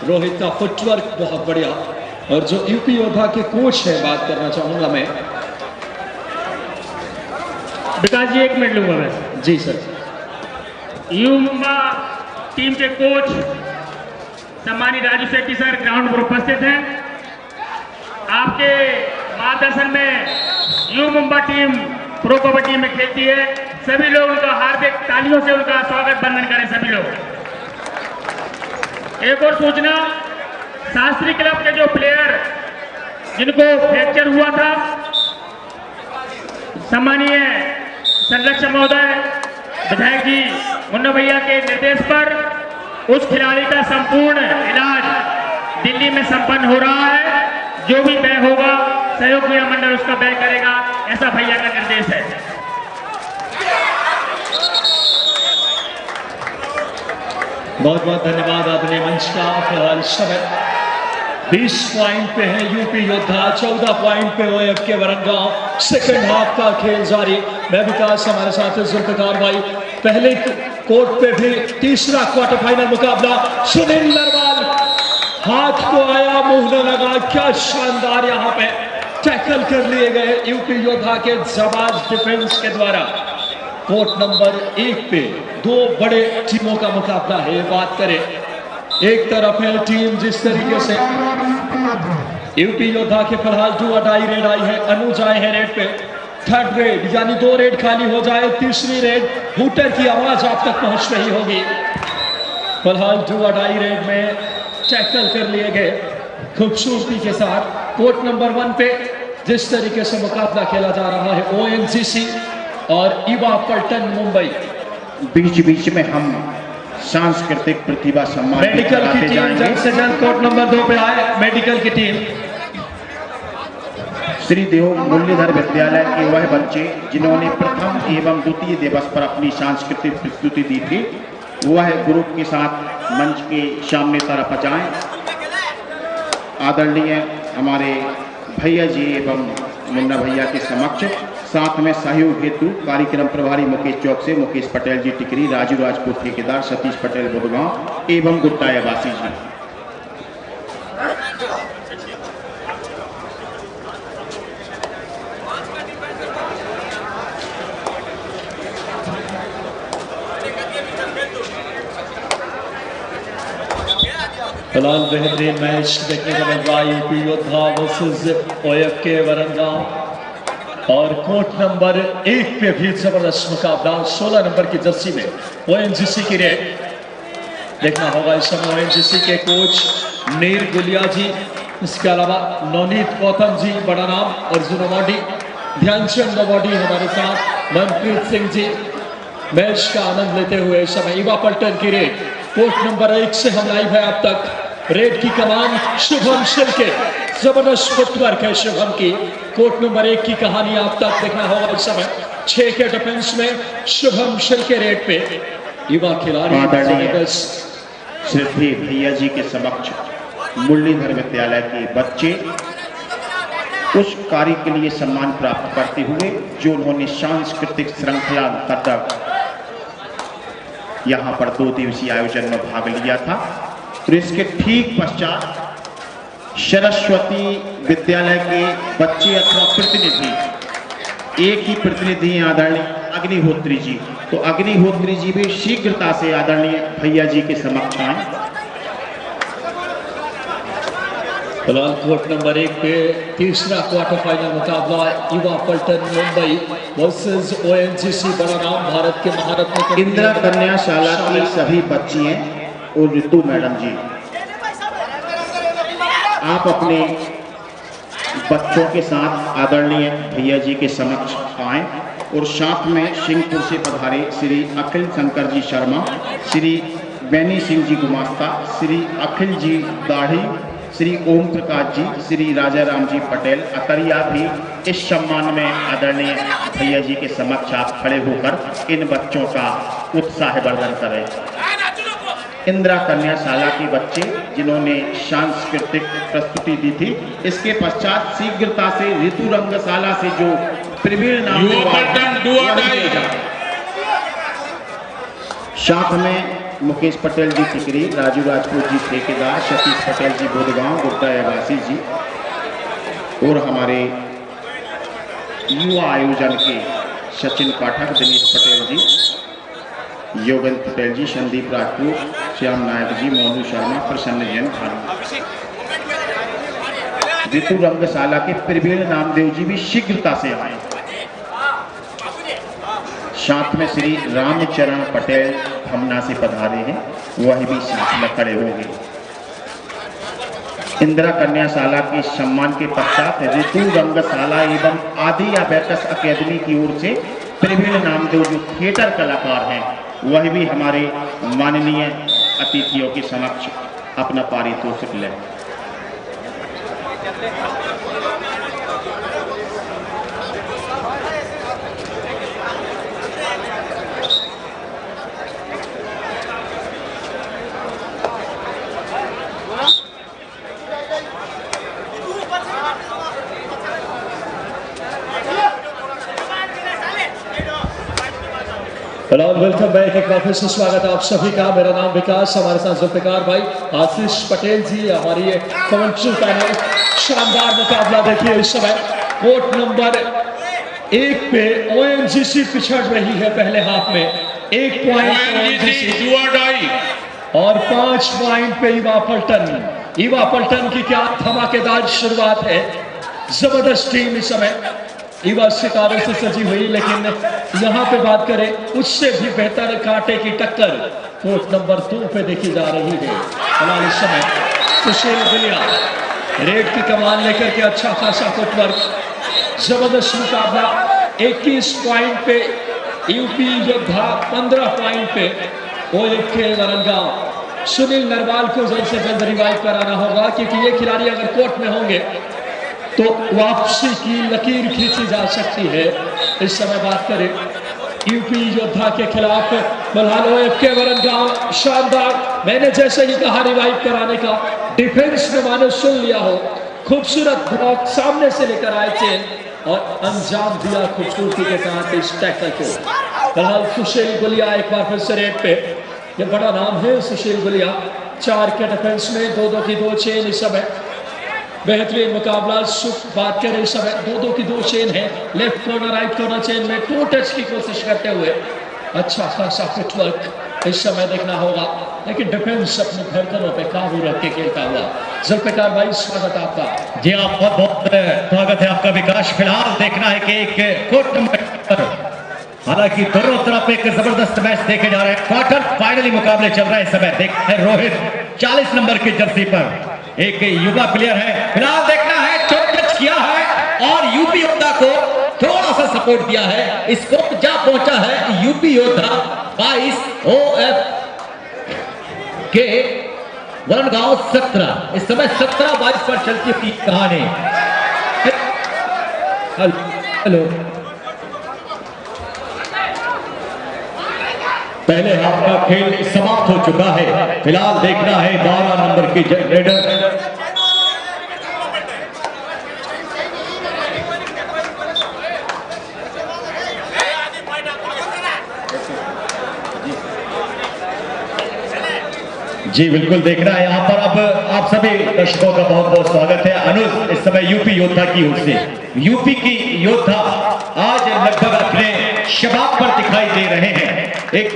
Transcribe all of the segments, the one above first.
रोहित का फुटवर्क बहुत बढ़िया। और जो यूपी योद्धा के कोच है, बात करना चाहूंगा मैं। विकास जी 1 मिनट लूंगा मैं। जी सर। यू मुंबा टीम के कोच सम्मानित राजू शेट्टी सर ग्राउंड पर उपस्थित हैं। आपके मार्गदर्शन में you Mumba team pro kabaddi में खेलती है। सभी लोग उनका हार्दिक तालियों से उनका स्वागत बंधन करें सभी लोग। एक और सूचना, शास्त्री क्लब के जो प्लेयर जिनको फ्रैक्चर हुआ था, सम्मानीय संरक्षक महोदय विधायक जी मुन्ना भैया के निर्देश पर उस खिलाड़ी का संपूर्ण इलाज दिल्ली में संपन्न हो रहा है। जो भी व्यय होगा सहयोग क्रिया मंडल उसका व्यय करेगा, ऐसा भैया का निर्देश है। बहुत बहुत धन्यवाद आदरणीय मंच का। फिलहाल समय 20 पॉइंट पे है यूपी योद्धा, 14 पॉइंट पे ओएफ के वरंगांव। सेकंड हाफ का खेल जारी। मैं विकास, हमारे साथ जुल्फकार भाई। पहले कोर्ट पे भी तीसरा क्वार्टर फाइनल मुकाबला। सुनील नरवाल हाथ को आया, मुंह न लगा। क्या शानदार यहाँ पे टैकल कर लिए गए यूपी योद्धा के जाबाज डिफेंस के द्वारा। कोर्ट नंबर 1 पे 2 बड़े टीमों का मुकाबला है। बात करें, एक तरफ है टीम जिस तरीके से यूपी योद्धा के फिलहाल 2 अडाई रेड आई है। अनुज आए हैं रेड पे। थर्ड रेड यानी 2 रेड खाली हो जाए, तीसरी रेड हूटर की आवाज आप तक पहुंच रही होगी। फिलहाल 2 अडाई रेड में टैकल कर लिए गए खूबसूरती के साथ। कोर्ट नंबर 1 पे जिस तरीके से मुकाबला खेला जा रहा है ओएनजीसी और ईवा पल्टन मुंबई। बीच बीच में हम सांस्कृतिक प्रतिभा सम्मान मेडिकल की टीम जल्द से जल्द कोर्ट नंबर 2 पे आए। मेडिकल की टीम श्री देव मुरलीधर विद्यालय के वह बच्चे जिन्होंने प्रथम एवं द्वितीय दिवस पर अपनी सांस्कृतिक प्रस्तुति दी थी, वह ग्रुप के साथ मंच के सामने तरफ जाएं। आदरणीय हमारे भैया जी एवं मुन्ना भैया के समक्ष साथ में सहयोग हेतु कार्यक्रम प्रभारी मुकेश चौक से मुकेश पटेल जी टिकरी, राजू राजपूत ठेकेदार, सतीश पटेल बुधगांव एवं गुट्टा वासी जी। फिलहाल बेहतरीन मैच देखने को मिल रहा है। यूपी योद्धा वर्सेस ओएफ के वरंगांव। और कोर्ट नंबर 1 पे भी जबरदस्त मुकाबला। 16 नंबर की जर्सी में ओएनजीसी की रेड। देखना होगा इस समय ओएनजीसी के कोच नीर गुलिया जी, इसके अलावा नवनीत गौतम जी, बड़ा नाम अर्जुन अवार्डी, ध्यानचंद अवार्डी हमारे साथ, मनप्रीत सिंह जी। मैच का आनंद लेते हुए इस समय ईवा पल्टन की रेड। कोर्ट नंबर 1 से हम लाइव है अब तक। रेड की कमान शुभम शिल्के, जबरदस्त फुटवर्क है शुभम की। कोर्ट नंबर 1 की कहानी आप तक देखना होगा इस समय। 6 के डिफेंस में शुभम शिल्के रेड पे। युवा खिलाड़ी श्री भैया जी के समक्ष मुरलीधर विद्यालय के बच्चे उस कार्य के लिए सम्मान प्राप्त करते हुए जो उन्होंने सांस्कृतिक श्रृंखला अंतर्गत यहाँ पर 2 दिवसीय आयोजन में भाग लिया था। तो इसके ठीक पश्चात सरस्वती विद्यालय के बच्चे अथवा प्रतिनिधि, एक ही प्रतिनिधि आदरणीय अग्निहोत्री जी, तो अग्निहोत्री जी भी शीघ्रता से आदरणीय भैया जी के समक्ष आए। फिलहाल कोर्ट नंबर 1 पे तीसरा क्वार्टर फाइनल मुकाबला युवा पल्टन मुंबई वर्सेस ओएनजीसी, बड़ा नाम भारत के महारत्न इंदिरा कन्या शाला की सभी बच्ची हैं और ऋतु मैडम जी, आप अपने बच्चों के साथ आदरणीय भैया जी के समक्ष आए और साथ में सिंहपुर से पधारे श्री अखिल शंकर जी शर्मा, श्री बैनी सिंह जी गुमास्ता, श्री अखिल जी दाढ़ी, श्री ओम प्रकाश जी, श्री राजा राम जी पटेल अतरिया भी इस सम्मान में आदरणीय भैया जी के समक्ष आप खड़े होकर इन बच्चों का उत्साहवर्धन करें। इंदिरा कन्या शाला के बच्चे जिन्होंने सांस्कृतिक प्रस्तुति दी थी, इसके पश्चात शीघ्रता से ऋतु रंगशाला से जो प्रवीण नाम साथ में मुकेश पटेल जी टिकरी, राजू राजपूत जी ठेकेदार, सतीश पटेल जी बुधगांव, गुड्डा अब्बासी जी और हमारे युवा आयोजन के सचिन पाठक, दिनेश पटेल जी, योगेंद्र पटेल जी, संदीप राजपूत, श्याम नायक जी, मोनू शर्मा, प्रसन्न जैन भानु, ऋतु रंगशाला के प्रवीण नामदेव जी भी शीघ्रता से आए। साथ में श्री रामचरण पटेल हमना से पधारे हैं, वह भी साथ में खड़े होंगे। इंदिरा कन्याशाला के सम्मान के पश्चात ऋतु रंगशाला एवं आदि अबैकस अकेडमी की ओर से प्रवीण नामदेव जो थिएटर कलाकार हैं, वह भी हमारे माननीय अतिथियों के समक्ष अपना पारितोषिक लें। वेलकम बैक, एक बार फिर से स्वागत है आप सभी का। मेरा नाम विकास, हमारे साथ जुल्फिकार भाई, आशीष पटेल जी, हमारी ये कमेंट्री पैनल। शानदार मुकाबला देखिए इस समय कोर्ट नंबर 1 पे ओएनजीसी पिछड़ रही है पहले हाफ में 1 पॉइंट ओएनजीसी और 5 पॉइंट पे ईवा पल्टन। ईवा पल्टन की क्या धमाकेदार शुरुआत है, जबरदस्त टीम इस समय ईवा सितारों से सजी हुई, लेकिन यहाँ पे बात करें उससे भी बेहतर कांटे की टक्कर कोर्ट नंबर 2 पे देखी जा रही है। फिलहाल इस समय सुशील गुलिया रेड की कमान लेकर के अच्छा खासा फुटवर्क, जबरदस्त मुकाबला। 21 पॉइंट पे यूपी योद्धा, 15 पॉइंट पे OFK वरनगांव। सुनील नरवाल को जल्द से जल्द रिवाइव कराना होगा, क्योंकि ये खिलाड़ी अगर कोर्ट में होंगे तो वापसी की लकीर खींची जा सकती है। इस समय बात करें यूपी योद्धा के खिलाफ, फिलहाल OFK वरनगांव शानदार, मैंने जैसे ही कहा रिवाइव कराने का, डिफेंस में मानो सुन लिया हो, खूबसूरत ब्लॉक सामने से लेकर आए चेन और अंजाम दिया खूबसूरती के साथ इस टैकल को। फिलहाल सुशील गुलिया एक बार फिर से रेड पे, ये बड़ा नाम है सुशील गुलिया, 4 के डिफेंस में 2-2 की 2 चेन इस समय। बेहतरीन मुकाबला। सुख बात करें इस समय 2-2 की 2 चेन है, left corner right corner chain में 2 टच की कोशिश करते हुए अच्छा खासा फुटवर्क इस समय देखना होगा, लेकिन डिफेंस अपने धड़कनों पे काबू रख के खेलता हुआ। जुल्फिकार भाई स्वागत आपका। जी आप बहुत बहुत स्वागत है आपका विकास। फिलहाल देखना है कि एक कोर्ट नंबर, हालांकि दोनों तरफ एक जबरदस्त मैच देखे जा रहे हैं। क्वार्टर फाइनली मुकाबले चल रहे हैं इस समय। देखते हैं रोहित 40 नंबर की जर्सी पर एक युवा प्लेयर है। फिलहाल देखना है, चोट टच किया है और यूपी योद्धा को थोड़ा सा सपोर्ट दिया है। स्कोप जा पहुंचा है यूपी योद्धा 22 OFK के वरनगांव 17। इस समय 17-22 पर चलती हुई कहानी। हेलो, पहले हाफ का खेल समाप्त हो चुका है। फिलहाल देखना है 12 नंबर की रेडर जी बिल्कुल देखना है यहाँ पर। अब आप सभी दर्शकों का बहुत बहुत स्वागत है। अनुज इस समय यूपी योद्धा की ओर से, यूपी की योद्धा आज लगभग अपने शबाब पर दिखाई दे रहे हैं। एक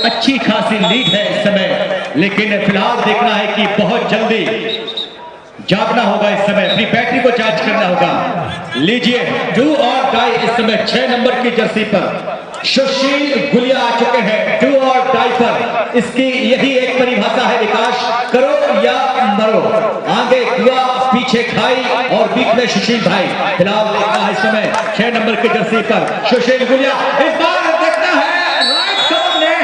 अच्छी खासी लीड है इस समय, लेकिन फिलहाल देखना है कि बहुत जल्दी जागना होगा इस समय, अपनी बैटरी को चार्ज करना होगा। लीजिए डू और डाई इस समय 6 नंबर की जर्सी पर सुशील गुलिया आ चुके हैं। डू और डाई पर इसकी यही एक परिभाषा है विकास, करो या मरो, आगे कुआ पीछे खाई और बीच में सुशील भाई। फिलहाल देखना है इस समय 6 नंबर की जर्सी पर सुशील गुलिया। इस बार देखना है राइट कवर ने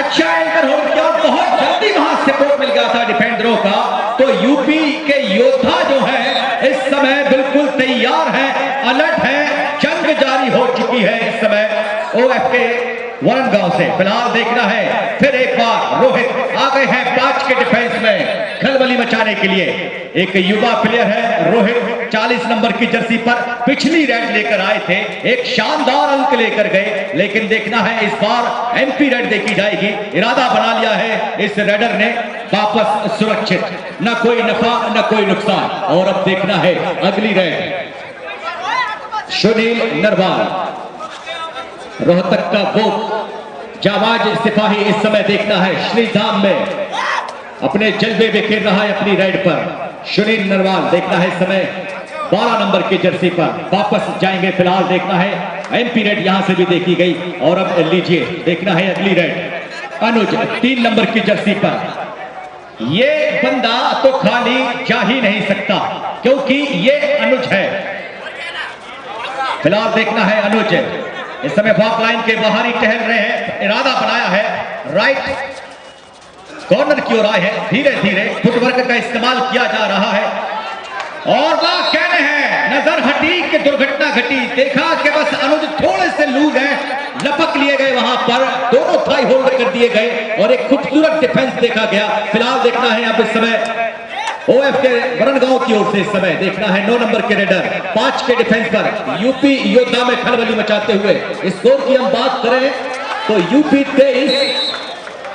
अच्छा एंकर हो गया, बहुत जल्दी वहां सपोर्ट मिल गया था डिफेंडरों का। तो यूपी के योद्धा जो है इस समय बिल्कुल तैयार है, अलर्ट है, जंग जारी हो चुकी है इस समय। ओएफके वरनगांव से। फिलहाल देखना है फिर एक बार रोहित आ गए हैं 5 के डिफेंस में खलबली मचाने के लिए। एक युवा प्लेयर है रोहित, 40 नंबर की जर्सी पर पिछली रेड लेकर आए थे, एक शानदार अंक लेकर गए, लेकिन देखना है इस बार एमपी रेड देखी जाएगी। इरादा बना लिया है इस रेडर ने वापस सुरक्षित, न कोई नफा न कोई नुकसान। और अब देखना है अगली रेड। सुनील नरवाल रोहतक का वो जाबाज सिपाही इस समय देखना है श्रीधाम में अपने जलवे बिखेर रहा है अपनी रेड पर। सुनील नरवाल देखना है इस समय 12 नंबर की जर्सी पर वापस जाएंगे। फिलहाल देखना है एमपी रेड यहां से भी देखी गई। और अब लीजिए देखना है अगली रेड। अनुज 3 नंबर की जर्सी पर। ये बंदा तो खाली जा ही नहीं सकता क्योंकि ये अनुज है। फिलहाल देखना है अनुज इस समय वॉक लाइन के बाहर ही टहल रहे हैं, इरादा बनाया है राइट कॉर्नर की ओर आए हैं। धीरे धीरे फुटवर्क का इस्तेमाल किया जा रहा है और वह कहने हैं नजर हटी कि दुर्घटना घटी। देखा कि बस अनुज थोड़े से लूज हैं, लपक लिए गए वहां पर, दोनों थाई होल्ड कर दिए गए और एक खूबसूरत डिफेंस देखा गया। फिलहाल देखना है अब इस समय ओएफके वरनगांव की ओर से इस समय देखना है 9 नंबर के रेडर 5 के डिफेंस पर यूपी योद्धा में खलबली मचाते हुए। स्कोर की हम बात करें तो यूपी 23,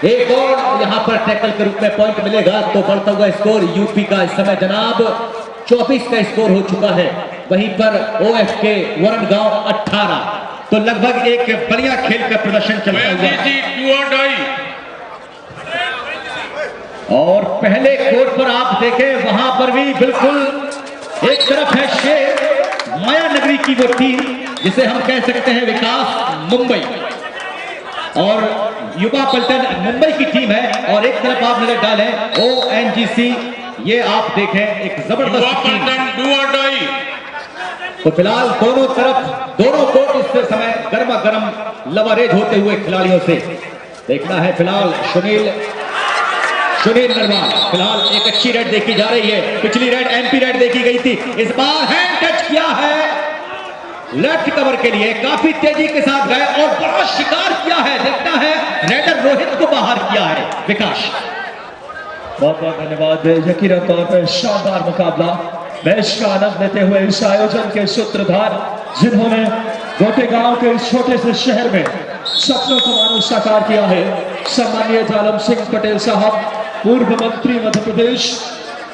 एक और यहां पर टैकल के रूप में पॉइंट मिलेगा तो बढ़ता हुआ स्कोर यूपी का इस समय जनाब 24 का स्कोर हो चुका है। वहीं पर ओएफके वरनगांव 18। तो लगभग एक बढ़िया खेल का प्रदर्शन चलता हुआ। और पहले कोर्ट पर आप देखें वहां पर भी बिल्कुल एक तरफ है शेर माया नगरी की वो टीम जिसे हम कह सकते हैं विकास मुंबई, और युवा पलटन मुंबई की टीम है। और एक तरफ आप नजर डालें ओएनजीसी, ये आप देखें एक जबरदस्त टीम। तो फिलहाल दोनों तरफ दोनों कोर्ट इस समय गर्मा गर्म लवारेज होते हुए खिलाड़ियों से देखना है। फिलहाल सुनील नरवाल फिलहाल एक अच्छी रेड देखी जा रही है। पिछली रेड एमपी रेड देखी गई थी, इस बार हैंड टच किया है लेफ्ट कवर के लिए, काफी तेजी के साथ गए और बड़ा शिकार किया है। देखना है रेडर रोहित को बाहर किया है विकास। बहुत बहुत धन्यवाद। यकीनन तौर पर शानदार मुकाबला, मैच का आनंद लेते हुए इस आयोजन के सूत्रधार जिन्होंने गोटेगांव के इस छोटे से शहर में सपनों को मानो साकार किया है, सम्मानीय जालम सिंह पटेल साहब, पूर्व मंत्री मध्य प्रदेश।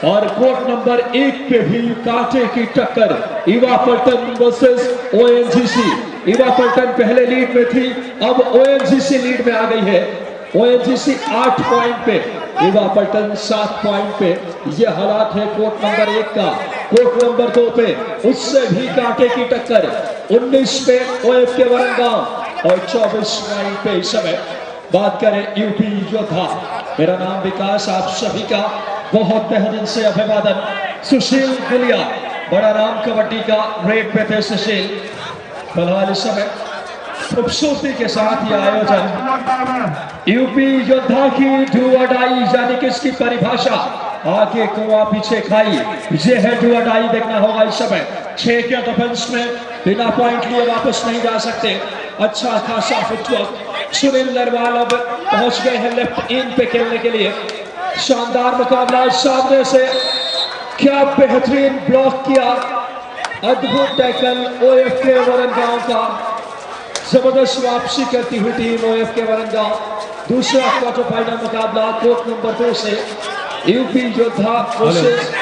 और कोर्ट नंबर 1 पे भी कांटे की टक्कर, युवा पलटन वर्सेस ओएनजीसी। युवा पलटन पहले लीड में थी, अब ओएनजीसी लीड में आ गई है। ओएनजीसी 8 पॉइंट पे, युवा पलटन 7 पॉइंट पे। यह हालात है कोर्ट नंबर 1 का। कोर्ट नंबर 2 पे उससे भी कांटे की टक्कर, 19 पे ओएफके वरनगांव और 24 पॉइंट पे इस समय बात करें यूपी योद्धा। मेरा नाम विकास, आप सभी का बहुत बेहतरीन से अभिवादन। सुशील गुलिया, बड़ा नाम कबड्डी का, रेड पे थे सुशील। फिलहाल इस समय खूबसूरती के साथ यह आयोजन यूपी योद्धा की डू और डाई, यानी कि इसकी परिभाषा आगे कुआं पीछे खाई, ये है डू और डाई। देखना होगा इस समय 6 के डिफेंस में बिना पॉइंट लिए वापस नहीं जा सकते। अच्छा खासा फुटवर्क। सुनील नरवाल अब पहुंच गए हैं लेफ्ट इन पे खेलने के लिए। शानदार मुकाबला सामने से, क्या बेहतरीन ब्लॉक किया, अद्भुत टैकल ओएफके वरनगांव का। जबरदस्त वापसी करती हुई टीम ओएफके वरनगांव। दूसरा क्वार्टर फाइनल मुकाबला कोर्ट नंबर 2 से यूपी योद्धा वर्सेस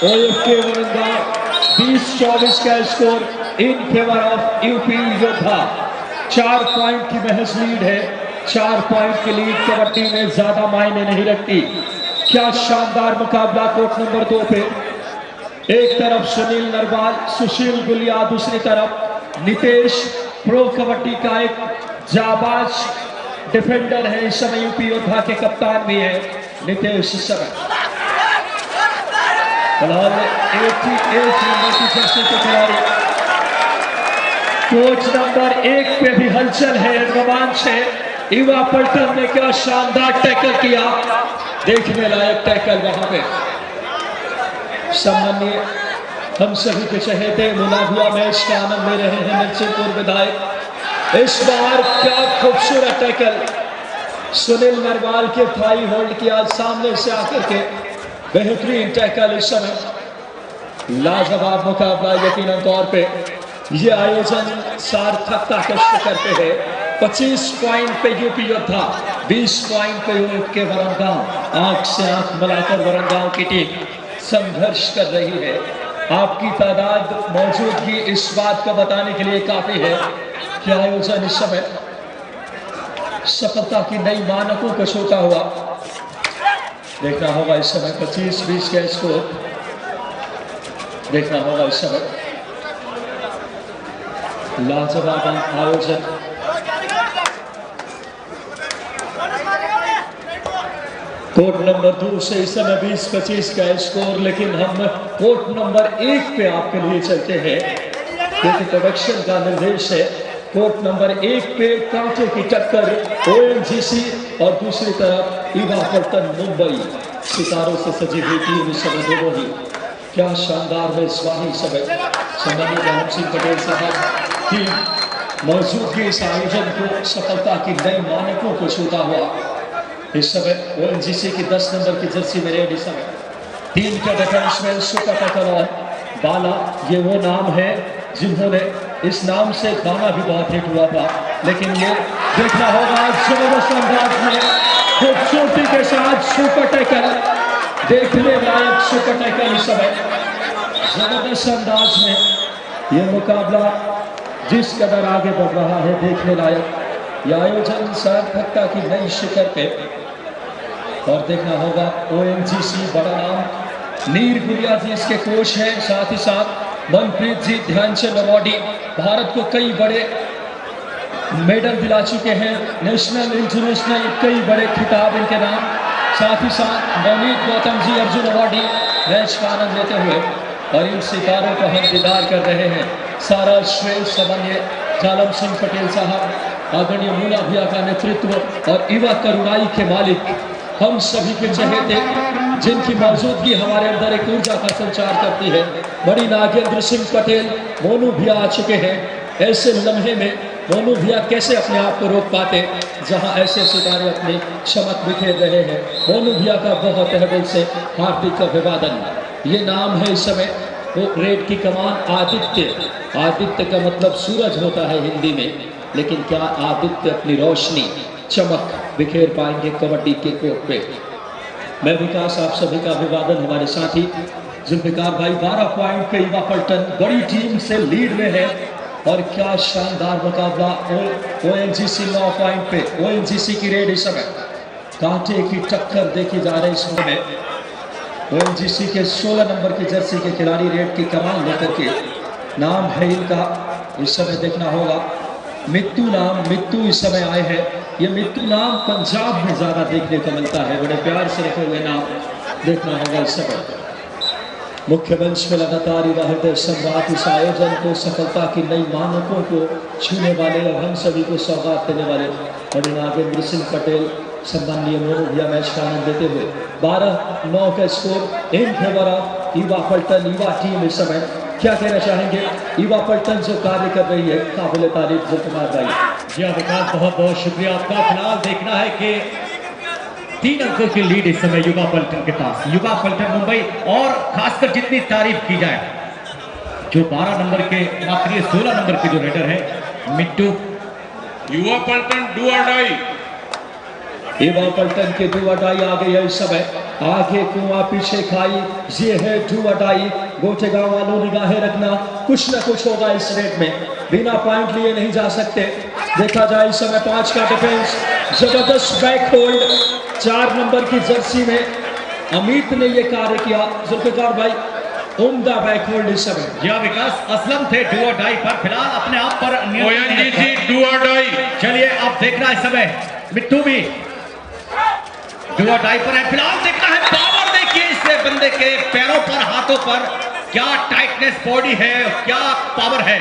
ओएफके वरनगांव। 20-24 का score in favour of UP योद्धा। 4 पॉइंट की महज लीड है। 4 पॉइंट की लीड कबड्डी में ज्यादा मायने नहीं रखती। क्या शानदार मुकाबला कोर्ट नंबर 2 पे। एक तरफ सुनील नरवाल, सुशील गुलिया, दूसरी तरफ नितेश, प्रो कबड्डी का एक जाबाज डिफेंडर है। इस समय यूपी योद्धा के कप्तान भी है नितेश। इस समय फिलहाल 88 नंबर की जर्सी के खिलाड़ी कोच नंबर 1 पे भी हलचल है, रोमांच है। युवा पलटन ने क्या शानदार टैकल किया, देखने लायक टैकल वहां पे। सम्मानीय हम सभी के चहेते मुनाफिया मैच का आनंद ले रहे हैं नरसिंहपुर विधायक। इस बार क्या खूबसूरत टैकल सुनील नरवाल के थाई होल्ड किया सामने से आकर के, बेहतरीन टैकल। इस समय लाजवाब मुकाबला यकीनन तौर पे ये आयोजन सार्थकता कष्ट करते हैं। 25 पॉइंट पे यूपी योद्धा, 20 पॉइंट पे यूपी वरंगांव। आंख से आंख मिलाकर वरंगांव की टीम संघर्ष कर रही है। आपकी तादाद मौजूदगी इस बात को बताने के लिए काफी है कि आयोजन इस समय सफलता की नई मानकों को छूता हुआ देखना होगा। इस समय 25-20 का स्कोर देखना होगा। इस समय लाजवाब आयोजन। कोर्ट नंबर 2 से इस समय 20-25 का स्कोर, लेकिन हम कोर्ट नंबर 1 पे आपके लिए चलते हैं क्योंकि प्रोडक्शन का निर्देश है। कोर्ट नंबर 1 पे कांटे की टक्कर ओएनजीसी और दूसरी तरफ ईवा पल्टन मुंबई। सितारों से सजी हुई टीम इस समय दोनों ही क्या शानदार मेजबानी समय सम्मानित राम सिंह पटेल साहब की मौजूदगी इस आयोजन को सफलता की नई मानकों को छूता हुआ। इस समय ओएनजीसी की 10 नंबर की जर्सी में रेड। इस समय टीम का डिफेंसमैन सुपर टैकल और बाला, ये वो नाम है जिन्होंने इस नाम से गाना भी बहुत हिट हुआ था, लेकिन ये देखना होगा जबरदस्त अंदाज में खूबसूरती के साथ सुपर टैकल, देखने लायक सुपर टैकल। इस समय जबरदस्त अंदाज में ये मुकाबला जिस कदर आगे बढ़ रहा है देखने लायक। यह आयोजन सार्थकता की नई शिखर पे और देखना होगा ओएनजीसी बड़ा नाम। नीर गुलिया जी इसके कोच हैं, साथ ही साथ मनप्रीत जी ध्यानचंद अवार्डी, भारत को कई बड़े मेडल दिला चुके हैं, नेशनल इंटरनेशनल कई बड़े खिताब इनके नाम। साथ ही साथ नवनीत गौतम जी अर्जुन अवार्डी मैच का आनंद लेते हुए, और इन सितारों को हम दीदार कर रहे हैं। सारा श्रेय समन्वय जालम सिंह पटेल साहब, आदरणीय मुना भैया का नेतृत्व और युवा करुणाई के मालिक हम सभी के चहेते, जिनकी मौजूदगी हमारे अंदर एक ऊर्जा का संचार करती है। बड़ी नागेंद्र सिंह पटेल मोनू भैया आ चुके हैं। ऐसे लम्हे में मोनू भैया कैसे अपने आप को रोक पाते जहां ऐसे सितारे अपनी चमक बिखेर रहे हैं। मोनू भैया का बहुत तहे से हार्दिक अभिवादन। ये नाम है इस समय वो रेड की कमान आदित्य। आदित्य का मतलब सूरज होता है हिंदी में, लेकिन क्या आदित्य अपनी रोशनी चमक बिखेर पाएंगे कबड्डी के कोर्ट पे? मैं विकास आप सभी का अभिवादन। हमारे साथी जुल्फिकार भाई 12 पॉइंट पे युवा पल्टन बड़ी टीम से लीड में है, और क्या शानदार मुकाबला। ओएनजीसी 9 पॉइंट पे, ओएनजीसी की रेड इस समय कांटे की टक्कर देखी जा रही। इस समय ओएनजीसी के 16 नंबर की जर्सी के खिलाड़ी रेड की कमान लेकर के, नाम है इनका इस समय देखना होगा मित्तू नाम, मित्तू इस समय आए हैं। ये मित्तू नाम पंजाब में ज्यादा देखने को मिलता है, बड़े प्यार से रखे हुए नाम देखना होगा इस समय। मुख्य मंच में लगातार युवा हृदय सम्राट इस आयोजन को सफलता की नई मानकों को छूने वाले और हम सभी को सौगात देने वाले बड़ी नागेंद्र सिंह पटेल सम्मानीय मोनू भैया मैच का आनंद देते हुए 12-9 का स्कोर इन फेवर ऑफ युवा पल्टन। युवा टीम इस समय क्या कहना चाहेंगे? युवा पल्टन जो कार्य कर रही है काबिल तारीफ जुल्फिकार भाई। जी विकास, बहुत बहुत शुक्रिया आपका। फिलहाल देखना है कि 3 अंकों की लीड इस समय युवा पल्टन के पास, युवा पल्टन मुंबई। और खासकर जितनी तारीफ की जाए जो 12 नंबर के, मात्र 16 नंबर के जो रेडर है मिट्टू। युवा पल्टन डू और डाई, युवा पल्टन के डू अडाई आ गई है इस समय। आगे कुआं पीछे खाई, ये है डू अडाई। गोटेगांव वालों निगाहें रखना, कुछ न कुछ होगा इस रेड में, बिना पॉइंट लिए नहीं जा सकते। देखा जाए इस समय 5 का डिफेंस, जबरदस्त बैक होल्ड 4 नंबर की जर्सी में अमित ने ये कार्य किया। जुल्फिकार भाई उम्दा बैक होल्ड इस समय। या विकास असलम थे डू और डाई पर, फिलहाल अपने आप पर ओएनजीसी डू और डाई। चलिए अब देखना इस समय मिट्टू भी डू और डाई पर है। फिलहाल देखना है पावर, देखिए इस बंदे के पैरों पर, हाथों पर क्या टाइटनेस बॉडी है, क्या पावर है।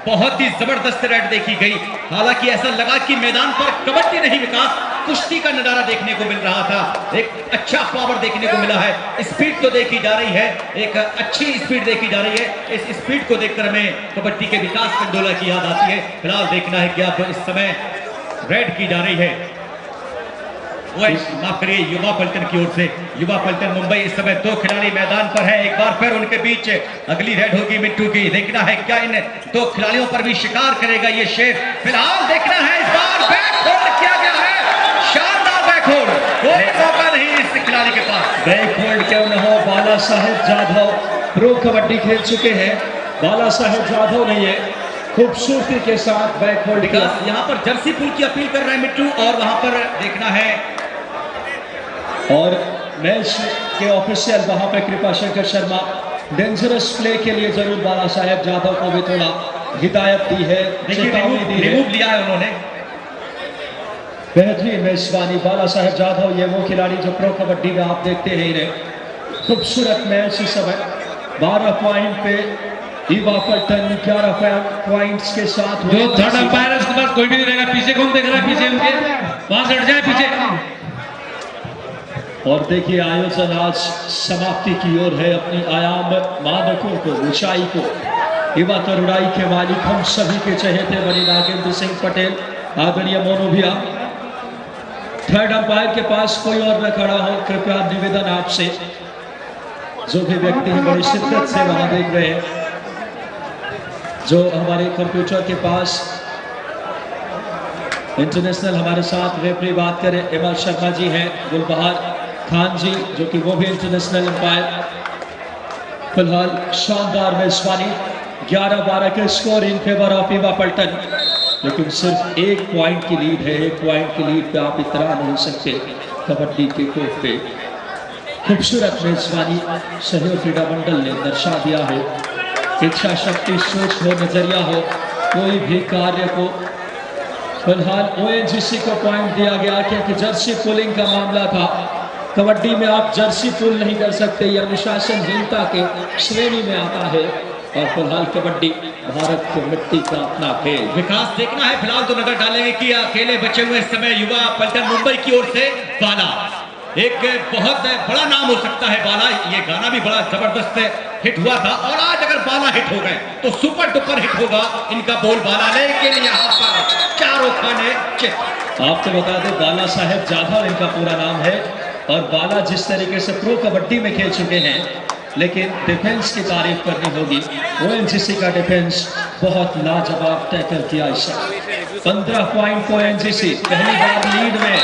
बहुत ही जबरदस्त रेड देखी गई। हालांकि ऐसा लगा कि मैदान पर कबड्डी नहीं विकास, कुश्ती का नजारा देखने को मिल रहा था। एक अच्छा पावर देखने को मिला है, स्पीड तो देखी जा रही है, एक अच्छी स्पीड देखी जा रही है। इस स्पीड को देखकर हमें कबड्डी के विकास कंडोला की याद आती है। फिलहाल देखना है कि अब इस समय रेड की जा रही है, माफ करिए युवा पलटन की ओर से। युवा पलटन मुंबई इस समय 2 खिलाड़ी मैदान पर है। एक बार फिर उनके बीच अगली रेड होगी मिट्टू की। देखना है क्या इन 2 खिलाड़ियों पर भी शिकार करेगा ये शेर। फिलहाल देखना है, इस बार बैक होल्ड किया गया है, शानदार बैक होल्ड, कोई मौका नहीं इस खिलाड़ी के पास। बैक होल्ड क्यों न हो, बाला साहेब जाधव प्रो कबड्डी खेल चुके हैं। बाला साहेब जाधव ने ये खूबसूरती के साथ बैक होल्ड किया। यहाँ पर जर्सी पुल की अपील कर रहे हैं मिट्टू, और वहां पर देखना है और मैच के ऑफिशियल वहां पर कृपा शंकर शर्मा डेंजरस प्ले के लिए जरूर बाला साहेब जाधव को भी थोड़ा हिदायत दी है, चेतावनी दी है। रिमूव लिया है उन्होंने। बेहतरीन मेजबानी बाला साहेब जाधव, ये वो खिलाड़ी जो प्रो कबड्डी में आप देखते हैं इन्हें। खूबसूरत मैच इस समय 12 पॉइंट पे युवा पलटन, 11 पॉइंट्स के साथ। जो थर्ड अंपायर है उसके पास कोई भी नहीं रहेगा। पीछे कौन देख रहा है? पीछे उनके वहां से हट जाए पीछे। और देखिए आयोजन आज समाप्ति की ओर है। अपनी आयाम मानकों को, ऊंचाई को, युवा तरुणाई के मालिक हम सभी के चहेते बड़ी नागेंद्र सिंह पटेल, आदरणीय मोनू भैया, थर्ड अंपायर के पास कोई और न खड़ा हो। कृपया निवेदन आपसे, जो भी व्यक्ति बड़ी शिद्दत से वहां देख रहे हैं, जो हमारे कंप्यूटर के पास इंटरनेशनल हमारे साथ रेफरी बात करें, एम शर्मा जी हैं, गुलबहार खान जी जो कि वो भी इंटरनेशनल अंपायर। फिलहाल शानदार मेजबानी, 11-12 के स्कोर इन फेवर ऑफ युवा पलटन, लेकिन सिर्फ 1 पॉइंट की लीड है। 1 पॉइंट की लीड पे आप इतरा नहीं सकते कबड्डी के कोर्ट पे। खूबसूरत मेजबानी सहयोग क्रीड़ा मंडल ने दर्शा दिया है। इच्छा शक्ति, सोच हो, नजरिया हो, कोई भी कार्य को। फिलहाल ONGC को पॉइंट दिया गया क्योंकि जर्सी पुलिंग का मामला था। कबड्डी में आप जर्सी पुल नहीं कर सकते, यह अनुशासनहीनता के श्रेणी में आता है। और फिलहाल कबड्डी भारत की मिट्टी का अपना खेल। विकास देखना है, फिलहाल तो नजर डालेंगे कि अकेले बचे हुए इस समय युवा पलटन मुंबई की ओर से बाला, एक बहुत बड़ा नाम हो सकता है बाला। ये गाना भी बड़ा जबरदस्त हिट हुआ था, और आज अगर बाला हिट हो गए तो सुपर डुपर हिट होगा इनका बोल बाला। लेकिन यहाँ पर चारों खाने चित। आपको बता दें बाला साहेब जाधव इनका पूरा नाम है, और बाला जिस तरीके से प्रो कबड्डी में खेल चुके हैं, लेकिन डिफेंस की तारीफ करनी होगी। ONGC का डिफेंस बहुत लाजवाब टैकल किया इस समय। 15 पॉइंट को ONGC पहली बार लीड में,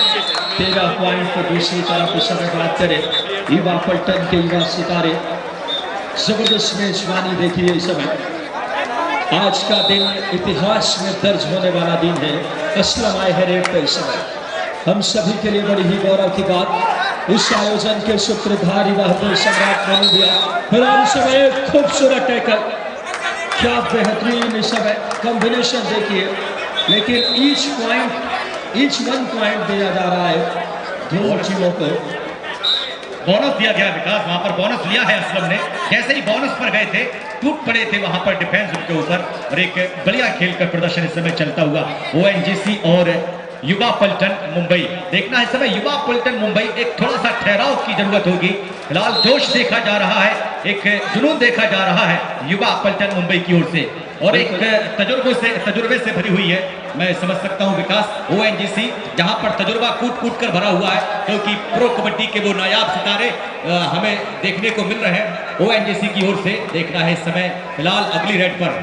13 पॉइंट को दूसरी तरफ इस समय बात करें युवा पलटन के युवा सितारे। जबरदस्त मेजबानी देखिए इस समय। आज का दिन इतिहास में दर्ज होने वाला दिन है। असलम आए है रेड पर इस समय। हम सभी के लिए बड़ी ही गौरव की बात, इस आयोजन के सूत्रधार बहादुर सम्राट मोनू भैया। फिलहाल इस समय खूबसूरत टैकल, क्या बेहतरीन इस समय कॉम्बिनेशन देखिए। लेकिन ईच 1 पॉइंट दिया जा रहा है दोनों टीमों को। बोनस दिया गया विकास, वहां पर बोनस लिया है असलम ने। जैसे ही बोनस पर गए थे, टूट पड़े थे वहां पर डिफेंस उनके ऊपर, और एक बढ़िया खेल का प्रदर्शन इस समय चलता हुआ ONGC और युवा पलटन मुंबई। देखना है इस समय युवा पलटन मुंबई, एक थोड़ा सा ठहराव की जरूरत होगी। फिलहाल जोश देखा जा रहा है, एक जुनून देखा जा रहा है युवा पलटन मुंबई की ओर से, और एक तजुर्बे से भरी हुई है। मैं समझ सकता हूं विकास, ONGC जहां पर तजुर्बा कूट कूट कर भरा हुआ है, क्योंकि प्रो कबड्डी के वो नायाब सितारे हमें देखने को मिल रहे हैं ONGC की ओर से। देखना है इस समय फिलहाल अगली रेड पर।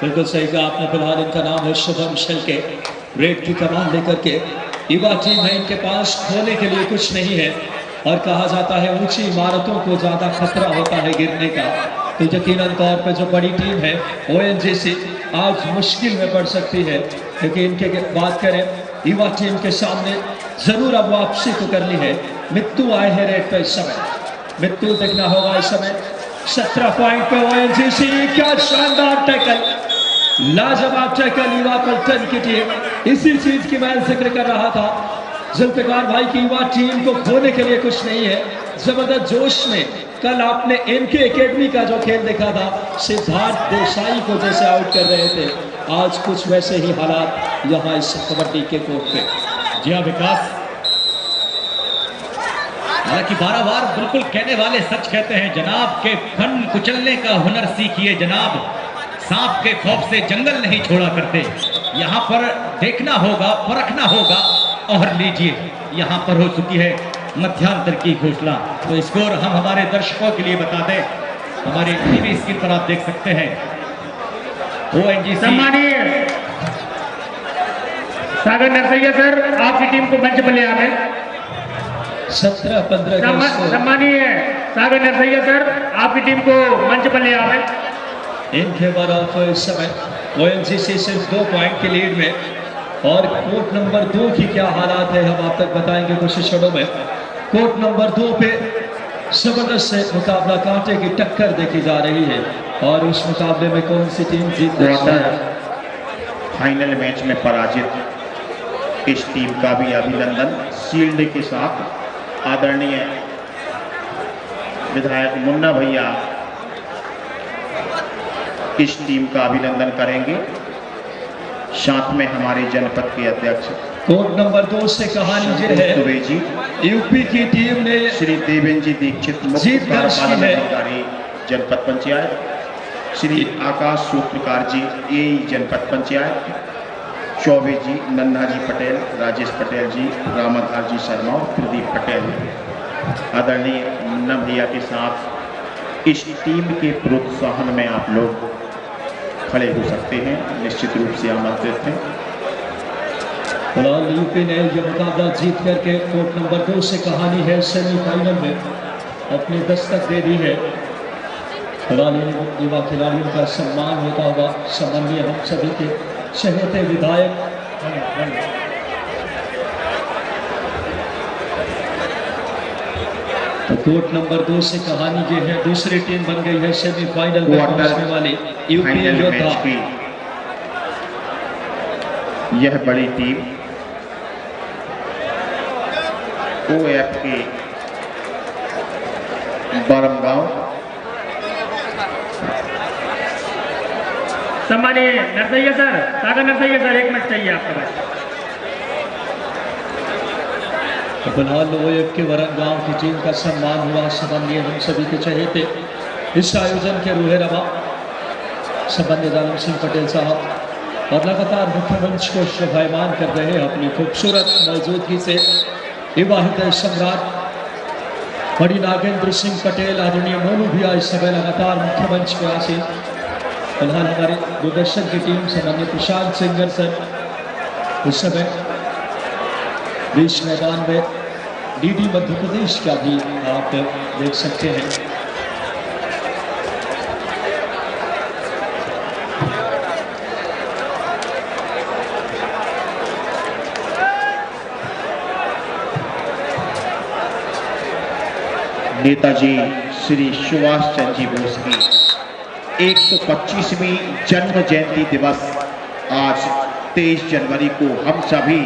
बिल्कुल सही कहा आपने। फिलहाल इनका नाम है शुभम शेलके। रेड की कमान लेकर के युवा टीम है, इनके पास खोने के लिए कुछ नहीं है, और कहा जाता है ऊंची इमारतों को ज्यादा खतरा होता है गिरने का। तो यकीनन तौर पे जो बड़ी टीम है ONGC आज मुश्किल में पड़ सकती है, क्योंकि इनके बात करें युवा टीम के सामने जरूर अब वापसी को करनी है। मित्तू आए हैं रेड पे इस समय। मित्तू देखना होगा इस समय। 17 पॉइंट पे ONGC, क्या शानदार टैकल, लाजवाब टैकल युवा पलटन की टीम। इसी चीज की मैं जिक्र कर रहा था, जुल्फिकार भाई की युवा टीम को खोने के लिए कुछ नहीं है। जबरदस्त जोश में कल आपने MK एकेडमी का जो खेल देखा था, सिद्धार्थ देसाई को जैसे आउट कर रहे थे, आज कुछ वैसे ही हालात यहाँ इस कबड्डी के कोर्ट पे। जी हाँ विकास, हालांकि बार बिल्कुल कहने वाले सच कहते हैं जनाब के फन कुचलने का हुनर सीखिए जनाब, सांप के खौफ से जंगल नहीं छोड़ा करते। यहाँ पर देखना होगा, परखना होगा और लीजिए यहाँ पर हो चुकी है मध्यांतर की घोषणा। तो स्कोर हम हमारे दर्शकों के लिए बता दें, हमारे टीवी स्क्रीन पर आप देख सकते हैं। ONGC सम्मानीय सागर नरसैया सर, आपकी टीम को मंच पर ले आवे। 17-15 सम्मानीय सागर नरसैया सर, आपकी टीम को मंच पर ले आवे। इन फेवर ऑफ इस समय ONGC सिर्फ 2 पॉइंट की लीड में, और कोर्ट नंबर 2 की क्या हालात है हम आप तक बताएंगे कुछ क्षणों में। कोर्ट नंबर 2 पे जबरदस्त से मुकाबला, कांटे की टक्कर देखी जा रही है, और उस मुकाबले में कौन सी टीम जीत रही है। फाइनल मैच में पराजित इस टीम का भी अभिनंदन शील्ड के साथ आदरणीय विधायक मुन्ना भैया इस टीम का अभिनंदन करेंगे। साथ में हमारे जनपद के अध्यक्ष कोर्ट नंबर 2 से कहानी ये है, जी यूपी की टीम ने श्री देवेंद्र जी दीक्षित मुख्य जीत दर्ज की है। अधिकारी जनपद पंचायत, श्री आकाश सूत्रकार जी AE जनपद पंचायत, चौबे जी, नन्हा जी पटेल, राजेश पटेल जी, रामाधार जी शर्मा और प्रदीप पटेल। आदरणीय मुन्ना भैया के साथ इस टीम के प्रोत्साहन में आप लोग खड़े हो सकते हैं, निश्चित रूप से आमंत्रित हैं। फिलहाल यूपी ने यह मुकाबला जीत करके कोर्ट नंबर 2 से कहानी है सेमीफाइनल में अपनी दस्तक दे दी है। फिलहाल युवा खिलाड़ियों का सम्मान होता होगा। सम्मानीय हम सभी के चहेते विधायक तो कोर्ट नंबर 2 से कहानी ये है, दूसरी टीम बन गई है सेमीफाइनल में पहुंचने वाली यूपी योद्धा। यह बड़ी टीम OF के बरमगांव सम्मानीय नरसैया सर, सागर नरसैया सर, एक मिनट चाहिए आपके पास। फिलहाल OF के वरंगांव की टीम का सम्मान हुआ। सम्मानीय हम सभी के चहेते इस आयोजन के रूहे रवा सम्मानीय दानम सिंह पटेल साहब और लगातार मुख्य मंच को शोभायमान कर रहे हैं अपनी खूबसूरत मौजूदगी से। विवाहित सम्राट बड़ी नागेंद्र सिंह पटेल, आदरणीय मोनू भैया इस समय लगातार मुख्य मंच पे आसीन। फिलहाल हमारे दूरदर्शन की टीम सम्मानीय प्रशांत सिंगर सर इस समय बीच मैदान में DD मध्य प्रदेश का भी आप देख सकते हैं। नेताजी श्री सुभाष चंद्र जी बोस की 125वीं जन्म जयंती दिवस आज 23 जनवरी को हम सभी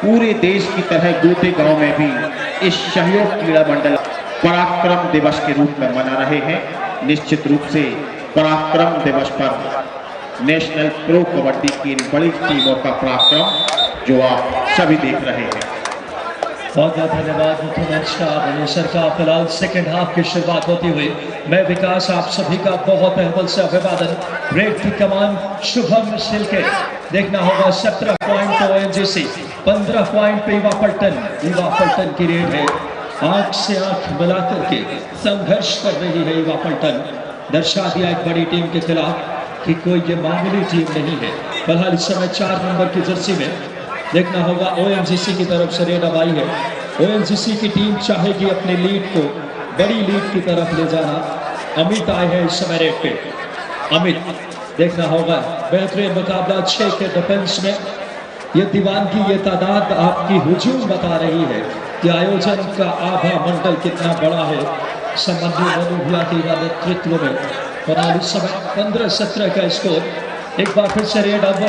पूरे देश की तरह गोटे गांव में भी इस सहयोग क्रीड़ा मंडल पराक्रम दिवस के रूप में मना रहे हैं। निश्चित रूप से पराक्रम दिवस पर नेशनल प्रो कबड्डी की इन बड़ी टीमों का पराक्रम जो आप सभी देख रहे हैं। बहुत बहुत धन्यवाद मुख्य मंच का, मनीषर का। फिलहाल सेकेंड हाफ की शुरुआत होती हुई मैं विकास आप सभी का बहुत अहमल से अभिवादन। ब्रेक की कमान शुभम शिल्के, देखना होगा 17 पॉइंट तो ONGC, 15 पॉइंट पे युवा पलटन की रेड है। आंख से आंख मिला करके संघर्ष कर रही है युवा पलटन। दर्शा दिया एक बड़ी टीम के खिलाफ कि कोई ये मामूली टीम नहीं है। फिलहाल इस समय 4 नंबर की जर्सी में देखना होगा ONGC की तरफ से रेड अब आई है। ONGC की टीम चाहेगी अपनी लीड को बड़ी लीड की तरफ ले जाना। अमित आए हैं इस समय रेड पे। अमित, देखना होगा बेहतरीन मुकाबला 6 के डिफेंस में। ये दीवानगी, ये तादाद आपकी हुजूम बता रही है कि आयोजन का आभा मंडल कितना बड़ा है। संबंधी मनु भैया के नेतृत्व में फिलहाल इस समय 15-17 का स्कोर। एक बार फिर से रेड अब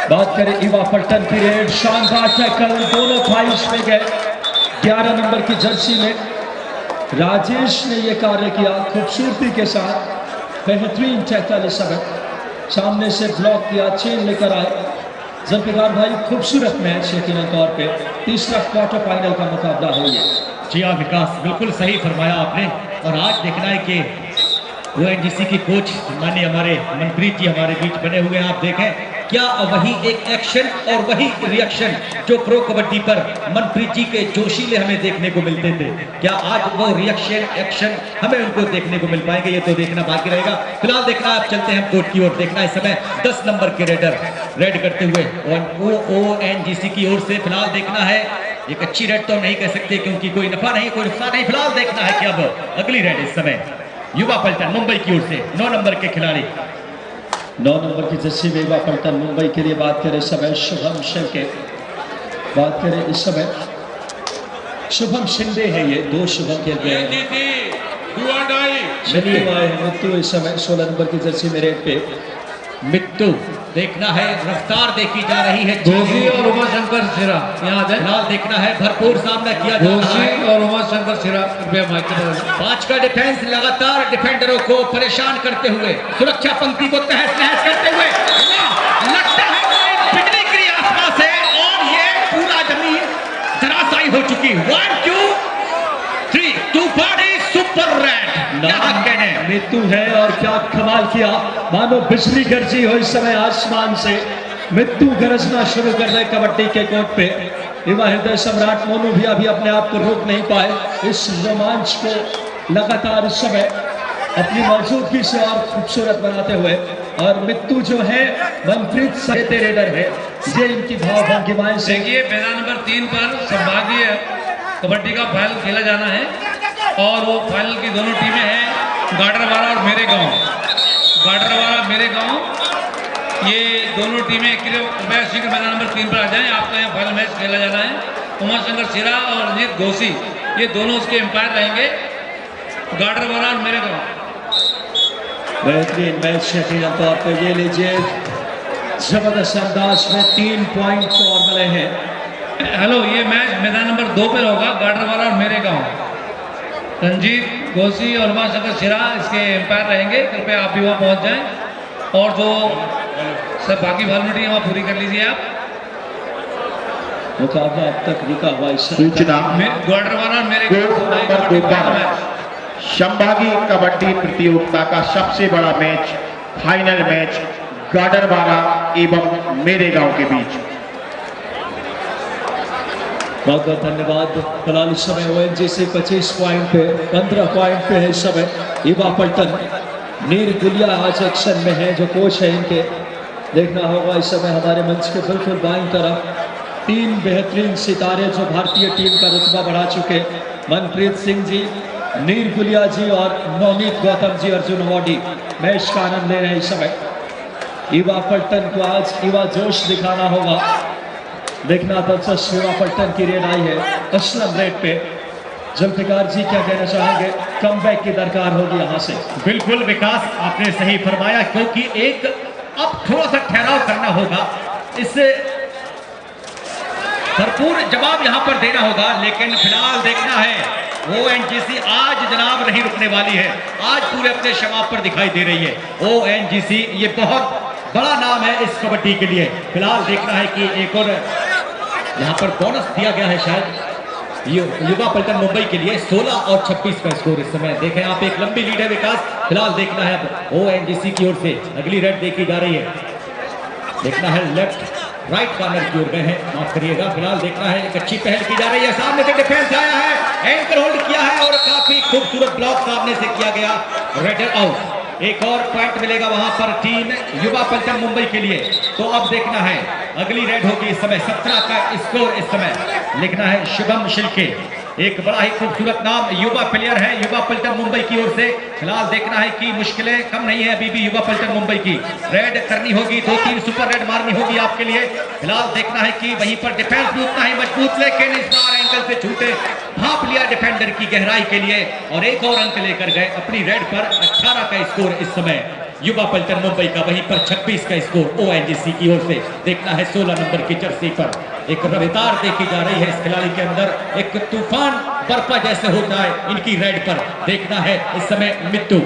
बात करें युवा पलटन की रेड। शानदार टैकल, दोनों फाइल्स में गए। 11 नंबर की जर्सी में राजेश ने यह कार्य किया खूबसूरती के साथ। बेहतरीन टैकल इस समय सामने से ब्लॉक किया, चेन लेकर आए जल्पेदार भाई। खूबसूरत मैच यकीनन तौर पे तीसरा क्वार्टर फाइनल का मुकाबला है ये। जी हाँ विकास, बिल्कुल सही फरमाया आपने। और आज देखना है कि ओएनजीसी की कोच माननीय हमारे मनप्रीत जी हमारे बीच बने हुए हैं। आप देखें क्या वही एक एक्शन और वही रिएक्शन जो प्रो कबड्डी पर मनप्रीत जी के जोशीले हमें देखने को मिलते थे, क्या आज वो रिएक्शन एक्शन हमें उनको देखने को मिल पाएंगे, ये तो देखना बाकी रहेगा। फिलहाल देखना आप चलते हैं कोर्ट की ओर। देखना इस समय 10 नंबर के रेडर रेड करते हुए ओएनजीसी की ओर से। फिलहाल देखना है एक अच्छी रेड तो नहीं कह सकते क्योंकि कोई नफा नहीं कोई नुकसान नहीं। फिलहाल देखना है कि अब अगली रेड इस समय युवा पलटन मुंबई की ओर से 9 नंबर के खिलाड़ी 9 नंबर की जर्सी में युवा पलटन मुंबई के लिए बात करें इस समय शुभम शिंदे। बात करें इस समय शुभम शिंदे है, ये 2 शुभम खेल रहे हैं। मित्तू आए हैं, मित्तू इस समय 16 नंबर की जर्सी में रेड पे। मित्तू देखना है रफ्तार देखी जा रही है जोशी और उमाशंकर सिरा यहाँ है। फिलहाल देखना है भरपूर सामना किया जा रहा है। जोशी और उमाशंकर सिरा कृपया माइक के बगल। 5 का डिफेंस लगातार डिफेंडरों को परेशान करते हुए, सुरक्षा पंक्ति को तहस नहस करते हुए लगता है बिजली गिरी आसमान से और ये पूरा जमीन धराशायी हो चुकी। 1 2 3 तूफानी सुपर रेड कहने मित्तू है और क्या कमाल किया, मानो बिजली गरजी हो इस समय आसमान से। मित्तू गरजना शुरू कर रहे कबड्डी के कोर्ट पे। युवा हृदय सम्राट मोनू भी अभी अपने आप को रोक नहीं पाए इस रोमांच को लगातार इस समय अपनी मौजूदगी से और खूबसूरत बनाते हुए। और मित्तू जो है मनप्रीत सहित रेडर है, ये इनकी भाव भंगिमाएं से। देखिए मैदान नंबर 3 पर संभागीय कबड्डी का फाइनल खेला जाना है और वो फाइनल की दोनों टीमें हैं गाडरवाला और मेरे गांव। गाडरवाला मेरे गांव ये दोनों टीमें कृपया शीघ्र मैदान नंबर 3 पर आ जाएं। आपका यहाँ फाइनल मैच खेला जाना है। उमाशंकर सिरा और रंजीत घोसी ये दोनों उसके एम्पायर रहेंगे, गाडरवाला और मेरे गांव। बेहतरीन मैच यकीनन तौर पे ये लीजिए जबरदस्त अंदाज में 3 पॉइंट और मिले हैं। हेलो, ये मैच मैदान नंबर 2 पर होगा, गाडरवाला और मेरे गांव। रंजीत घोसी और उमाशंकर सिरा इसके एम्पायर रहेंगे। कृपया आप भी वहाँ पहुँच जाएं और जो सब बाकी फॉर्मेलिटी वहाँ पूरी कर लीजिए आप। मुकाबला अब तक रुका हुआ इस सूचना गाडरवाला और मेरे कोर्ट नंबर 2 पर संभागी कबड्डी प्रतियोगिता का सबसे बड़ा मैच फाइनल मैच गाडरवाला एवं मेरे गांव के बीच। बहुत बहुत धन्यवाद। फिलहाल इस समय ओएनजीसी 25 पॉइंट पे 15 पॉइंट पे है इस समय युवा पलटन। नीर गुलिया आज एक्शन में है जो कोच है इनके। देखना होगा इस समय हमारे मंच के बिल्कुल बाईं तरफ 3 बेहतरीन सितारे जो भारतीय टीम का रुतबा बढ़ा चुके, मनप्रीत सिंह जी, नीर गुलिया जी और नवनीत गौतम जी अर्जुन अवार्डी मैच का आनंद ले रहे हैं इस समय। युवा पलटन को आज युवा जोश दिखाना होगा। देखना दिलचस्प युवा पलटन की रेड आई है असलम रेड पे। जुल्फिकार जी क्या कहना चाहेंगे, कमबैक की दरकार होगी यहाँ से। बिल्कुल विकास, आपने सही फरमाया क्योंकि एक अब थोड़ा सा ठहराव करना होगा, इससे भरपूर जवाब यहाँ पर देना होगा। लेकिन फिलहाल देखना है ओएनजीसी आज जनाब नहीं रुकने वाली है, आज पूरे अपने शबाब पर दिखाई दे रही है। ओएनजीसी ये बहुत बड़ा नाम है इस कबड्डी के लिए। फिलहाल देखना है कि एक और यहाँ पर बोनस दिया गया है शायद युवा पलटन मुंबई के लिए 16 और 26 का स्कोर इस समय। देखें आप एक लंबी लीड है विकास। फिलहाल देखना है अब ओएनजीसी की ओर से अगली रेड देखी जा रही है। देखना है लेफ्ट राइट कॉर्नर की ओर गए हैं, माफ करिएगा। फिलहाल देखना है एक अच्छी पहल की जा रही है, सामने से डिफेंस आया है, एंकर होल्ड किया है और काफी खूबसूरत ब्लॉक सामने से किया गया, रेडर आउट। एक और पॉइंट मिलेगा वहां पर टीम युवा पलटन मुंबई के लिए। तो अब देखना है अगली रेड होगी इस समय 17 का स्कोर इस समय लिखना है शुभम शिल्के, एक बड़ा ही खूबसूरत नाम युवा प्लेयर है युवा पलटन मुंबई की ओर से। फिलहाल देखना है कि मुश्किलें कम नहीं है अभी भी युवा पलटन मुंबई की। रेड करनी होगी, 2-3 सुपर रेड मारनी होगी आपके लिए। फिलहाल देखना है कि वहीं पर डिफेंस भी उतना ही मजबूत, लेकिन इस बार एंकल से छूटे भाप लिया डिफेंडर की गहराई के लिए और एक और अंक लेकर गए अपनी रेड पर। 18 का स्कोर इस समय युवा पलटन मुंबई का, वहीं पर 26 का स्कोर ओएनजीसी की ओर से। देखना है 16 नंबर की जर्सी पर एक रफ्तार देखी जा रही है इस खिलाड़ी के अंदर, एक तूफान बर्फा जैसे होता है इनकी रेड पर। देखना है इस समय मित्तू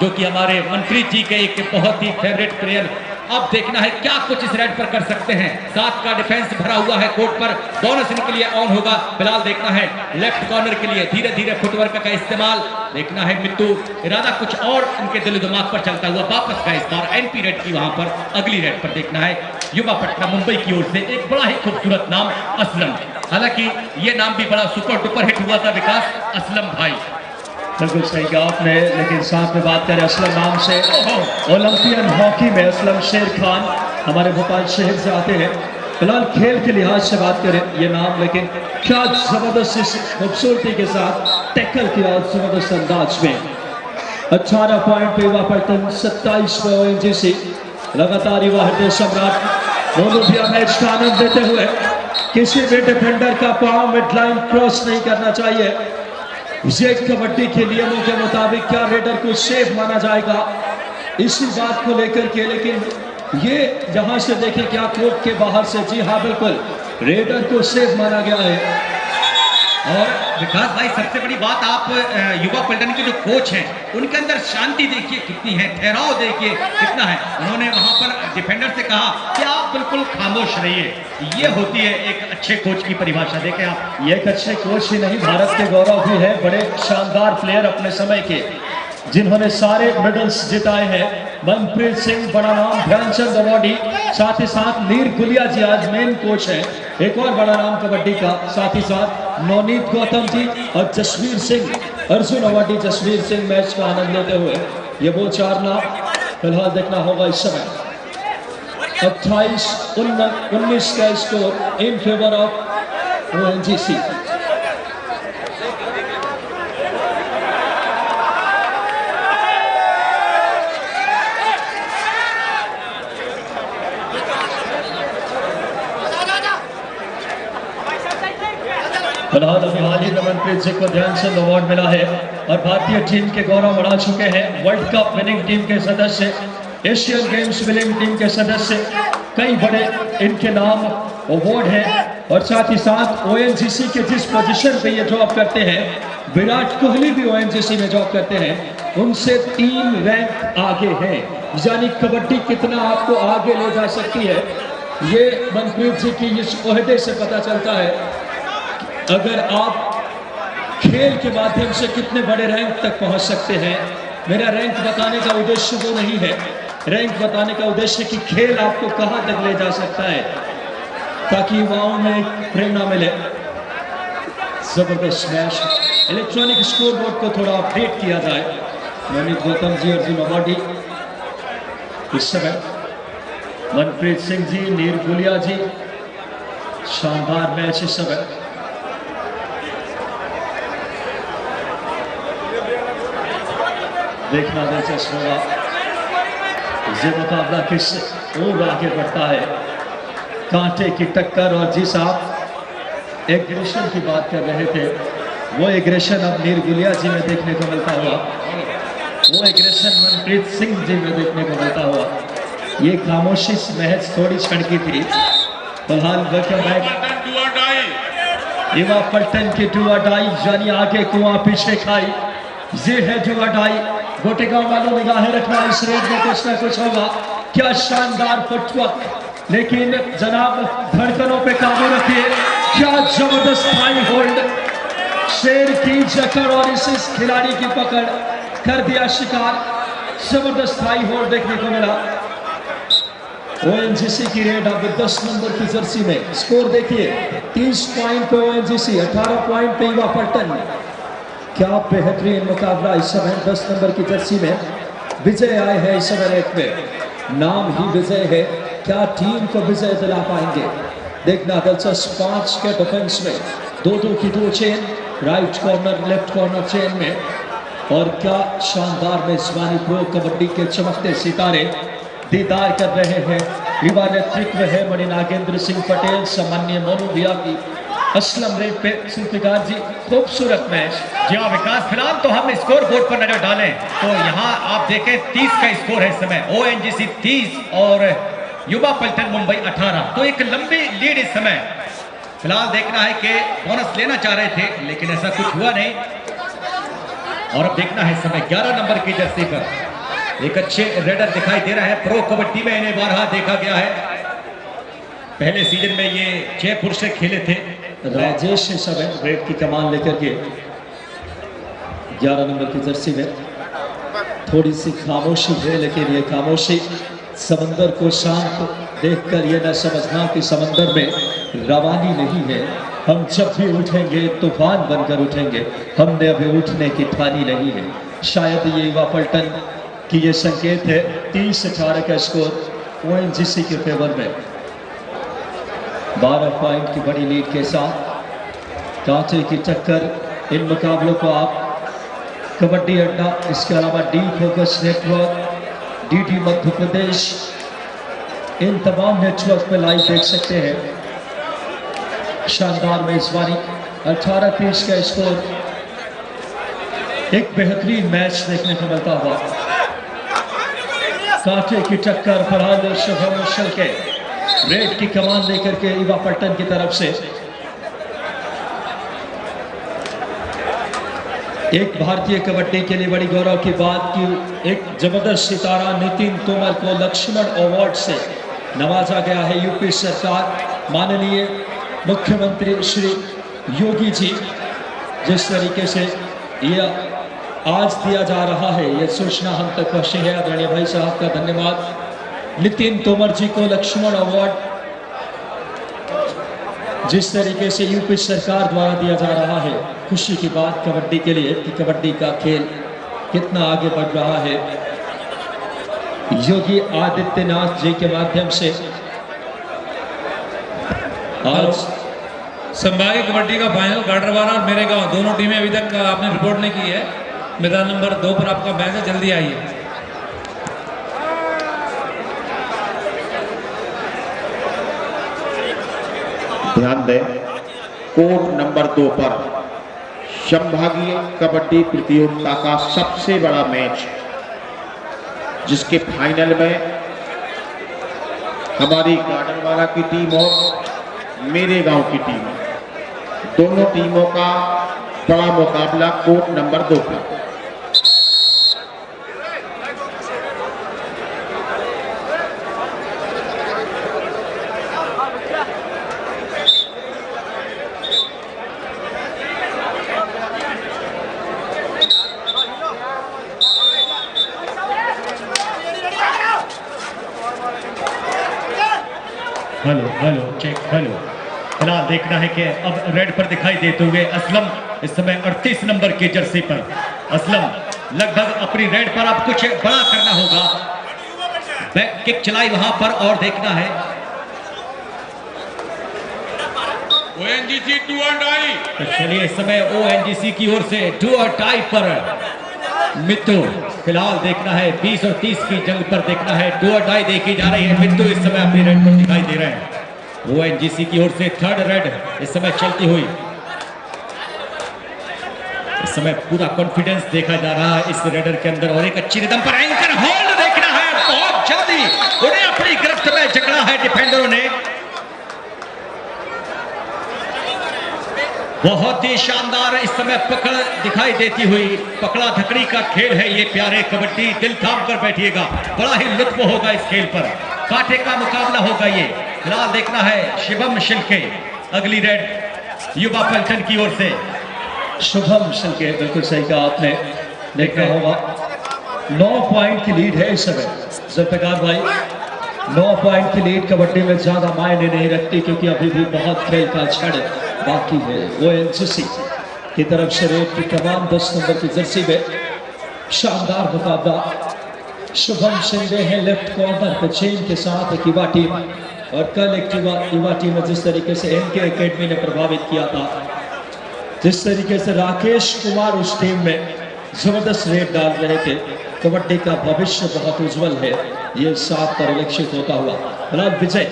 जो कि हमारे मनप्रीत जी के एक बहुत ही फेवरेट प्लेयर अब देखना है क्या कुछ इस रेड पर कर सकते हैं। 7 का डिफेंस भरा हुआ है कोर्ट पर, बोनस इनके लिए ऑन होगा। फिलहाल देखना है लेफ्ट कॉर्नर के लिए धीरे धीरे फुटवर्क का इस्तेमाल। देखना है मित्तू इरादा कुछ और इनके दिल दिमाग पर चलता हुआ वापस का इस बार एनपी रेड की वहां पर अगली रेड पर देखना है युवा पटना मुंबई की ओर से एक बड़ा ही खूबसूरत नाम असलम। हालांकि ये नाम भी बड़ा सुपर डुपर हिट हुआ था विकास, असलम भाई। बिल्कुल सही कहा आपने, लेकिन साथ में बात करें असलम नाम से, ओलंपियन हॉकी में असलम शेर खान हमारे भोपाल शहर से आते हैं। फिलहाल खेल के लिहाज से बात करें ये नाम, लेकिन क्या जबरदस्त खूबसूरती के साथ टैकल किया जबरदस्त अंदाज में। 18 पॉइंट पे युवा पलटन, 27 पे ओएनजीसी। लगातार युवा हृदय सम्राट दोनों भी मैच का आनंद देते हुए किसी भी डिफेंडर का पांव मिडलाइन क्रॉस नहीं करना चाहिए। ये कबड्डी के नियमों के मुताबिक क्या रेडर को सेफ माना जाएगा इसी बात को लेकर के, लेकिन ये जहां से देखें क्या कोर्ट के बाहर से, जी हाँ बिल्कुल रेडर को सेफ माना गया है। और विकास भाई सबसे बड़ी बात, आप युवा पलटन के जो कोच हैं उनके अंदर शांति देखिए कितनी है, ठहराव देखिए कितना है। उन्होंने वहां पर डिफेंडर से कहा कि आप बिल्कुल खामोश रहिए। ये होती है एक अच्छे कोच की परिभाषा। देखें आप, ये एक अच्छे कोच ही नहीं, भारत के गौरव भी है। बड़े शानदार प्लेयर अपने समय के, जिन्होंने सारे मेडल्स जिताए हैं। मनप्रीत सिंह बड़ा नाम, ध्यानचंद अवार्डी, साथ ही साथ नीर गुलिया जी आज मेन कोच है, एक और बड़ा नाम कबड्डी का। साथ ही साथ नवनीत गौतम जी और जसवीर सिंह, अर्जुन अवार्डी जसवीर सिंह मैच का आनंद लेते हुए। ये वो 4 नाम फिलहाल देखना होगा इस समय। 28-19 का score in favour of ONGC. फिलहाल अभी हाल ही में मनप्रीत सिंह को ध्यानचंद अवार्ड मिला है और भारतीय टीम के गौरव बढ़ा चुके हैं। वर्ल्ड कप विनिंग टीम के सदस्य, एशियन गेम्स विनिंग टीम के सदस्य, कई बड़े इनके नाम अवार्ड हैं। और साथ ही साथ ओएनजीसी के जिस पोजीशन पे ये जॉब करते हैं, विराट कोहली भी ओएनजीसी में जॉब करते हैं, उनसे 3 रैंक आगे हैं। यानी कबड्डी कितना आपको आगे ले जा सकती है, ये मनप्रीत जी की इस ओहदे से पता चलता है। अगर आप खेल के माध्यम से कितने बड़े रैंक तक पहुंच सकते हैं। मेरा रैंक बताने का उद्देश्य वो नहीं है, रैंक बताने का उद्देश्य कि खेल आपको कहां तक ले जा सकता है, ताकि युवाओं में प्रेरणा मिले। जबरदस्त मैच, इलेक्ट्रॉनिक स्कोर बोर्ड को थोड़ा अपडेट किया जाए। नवनीत गौतम जी, अर्जुन अवार्डी इस समय, मनप्रीत सिंह जी, नीर गुलिया जी, शानदार मैच इस समय। देखना दिलचस्प होगा ये मुकाबला किस ओर आगे बढ़ता है। कांटे की टक्कर, और जी साहब एग्रेशन की बात कर रहे थे, वो एग्रेशन अब नीर गुलिया जी में देखने को मिलता हुआ, वो एग्रेशन मनप्रीत सिंह जी में देखने को मिलता हुआ। ये खामोशी महज थोड़ी क्षण की थी। फिलहाल युवा पलटन की डू और डाई, यानी आगे कुआं पीछे खाई, ये है डू और डाई। गोटेगांव वालों निगाहें रखना, इस रेड में कुछ ना कुछ होगा। क्या शानदार फुटवर्क, लेकिन जनाब धड़कनों पे काबू रखिए। क्या जबरदस्त हाई होल्ड, शेर की जकड़ और इस खिलाड़ी की पकड़ कर दिया शिकार। जबरदस्त हाई होल्ड देखने को मिला। ओएनजीसी की रेड अब 10 नंबर की जर्सी में। स्कोर देखिए, 30 पॉइंट पे ओएनजीसी, 18 पॉइंट पे युवा पलटन। क्या बेहतरीन मुकाबला इस समय 10 नंबर की जर्सी में। विजय आए हैं इस समय रेड में, नाम ही विजय है। क्या टीम को विजय दिला पाएंगे, देखना दिलचस्प। 5 के डिफेंस में 2-2 की 2 chain, right corner left corner chain में। और क्या शानदार मेजबानी प्रो कबड्डी के चमकते सितारे दीदार कर रहे हैं। युवा नेतृत्व है मणि नागेंद्र सिंह पटेल, सामान्य मोनू भैया की असलम रेड पे सुल्फिकार जी। खूबसूरत मैच। जी हाँ विकास, फिलहाल तो हम स्कोर बोर्ड पर नजर डालें तो यहाँ आप देखें 30 का स्कोर है इस समय, ओएनजीसी 30 और युवा पलटन मुंबई 18। तो एक लंबी लीड इस समय। फिलहाल देखना है कि बोनस लेना चाह रहे थे लेकिन ऐसा कुछ हुआ नहीं। और अब देखना है इस समय 11 नंबर की जर्सी पर एक अच्छे रेडर दिखाई दे रहा है। प्रो कबड्डी में इन्हें बारहा देखा गया है। पहले सीजन में ये जयपुर से खेले थे। राजेश सब रेड की कमान लेकर के 11 नंबर की जर्सी में। थोड़ी सी खामोशी है, लेकिन ये खामोशी समंदर को शांत देखकर ये न समझना कि समंदर में रवानी नहीं है। हम जब भी उठेंगे तूफान बनकर उठेंगे, हमने अभी उठने की ठानी नहीं है। शायद ये युवा पलटन की ये संकेत है। 30-18 का स्कोर ओएनजीसी के फेवर में। 12 पॉइंट की बड़ी लीड के साथ कांटे की टक्कर। इन मुकाबलों को आप कबड्डी अड्डा, इसके अलावा D focus network, DD Madhya Pradesh, इन तमाम नेटवर्क पे लाइव देख सकते हैं। शानदार मेजबानी, 18-30 का स्कोर। एक बेहतरीन मैच देखने को मिलता हुआ। कांटे की टक्कर फरहाद और शुभम मुश्किल के रेड की कमान लेकर के युवा पलटन की तरफ से। एक भारतीय कबड्डी के लिए बड़ी गौरव की बात कि एक जबरदस्त सितारा नितिन तोमर को लक्ष्मण अवार्ड से नवाजा गया है। यूपी सरकार, माननीय मुख्यमंत्री श्री योगी जी, जिस तरीके से यह आज दिया जा रहा है, यह सूचना हम तक पहुंची है। आदरणीय भाई साहब का धन्यवाद। नितिन तोमर जी को लक्ष्मण अवार्ड जिस तरीके से यूपी सरकार द्वारा दिया जा रहा है, खुशी की बात कबड्डी के लिए कि कबड्डी का खेल कितना आगे बढ़ रहा है। योगी आदित्यनाथ जी के माध्यम से आज संभागीय कबड्डी का फाइनल गाडरवारा और मेरे गांव दोनों टीमें अभी तक आपने रिपोर्ट नहीं की है। मैदान नंबर 2 पर आपका मैच है, जल्दी आइए। ध्यान दें, कोर्ट नंबर 2 पर संभागीय कबड्डी प्रतियोगिता का सबसे बड़ा मैच, जिसके फाइनल में हमारी गाडरवारा की टीम और मेरे गांव की टीम, दोनों टीमों का बड़ा मुकाबला कोर्ट नंबर 2 पर। Hello hello check hello. फिलहाल देखना है कि अब रेड पर दिखाई देते हुए असलम इस समय 38 नंबर की जर्सी पर। असलम लगभग अपनी रेड पर अब कुछ बड़ा करना होगा। बैक किक चलाई वहां पर और देखना है ओएनजीसी डू और डाई। तो चलिए इस समय ओएनजीसी की ओर से डू और डाई पर मित्तू। फिलहाल देखना है 20 और 30 की जंग पर देखना है, डू और डाई देखी जा रही है। मित्तू इस समय अपनी रेड पर दिखाई दे रहे हैं। ओएनजीसी की ओर से थर्ड रेड इस समय चलती हुई। इस समय पूरा कॉन्फिडेंस देखा जा रहा है इस रेडर के अंदर और एक अच्छी रिदम पर एंकर होल्ड देखना है। बहुत जल्दी उन्हें अपनी गिरफ्त में जकड़ा है डिफेंडरों ने। बहुत ही शानदार इस समय पकड़ दिखाई देती हुई। पकड़ा धकड़ी का खेल है ये प्यारे कबड्डी। दिल थाम कर बैठिएगा, बड़ा ही लुत्फ होगा इस खेल पर। कांटे का मुकाबला होगा ये। फिलहाल देखना है शिवम शिल्के अगली रेड युवा पलटन की ओर से। शुभम शिल्के, बिल्कुल सही कहा आपने। देखना होगा 9 पॉइंट की लीड है इस समय। जुल्फिकार भाई, 9 पॉइंट की लीड कबड्डी में ज्यादा मायने नहीं रखती, क्योंकि अभी भी बहुत खेल का छड़ बाकी है। ओएनजीसी की तरफ से रेड की तमाम 10 नंबर की जर्सी में शानदार मुकाबला। शुभम शिंदे है लेफ्ट कॉर्नर पे चेन के साथ एक युवा टीम, और कल एक युवा टीम में जिस तरीके से एनके एकेडमी ने प्रभावित किया था, जिस तरीके से राकेश कुमार उस टीम में जबरदस्त रेड डाल रहे थे। कबड्डी का भविष्य बहुत उज्जवल है, ये साफ परिलक्षित होता हुआ। फिलहाल विजय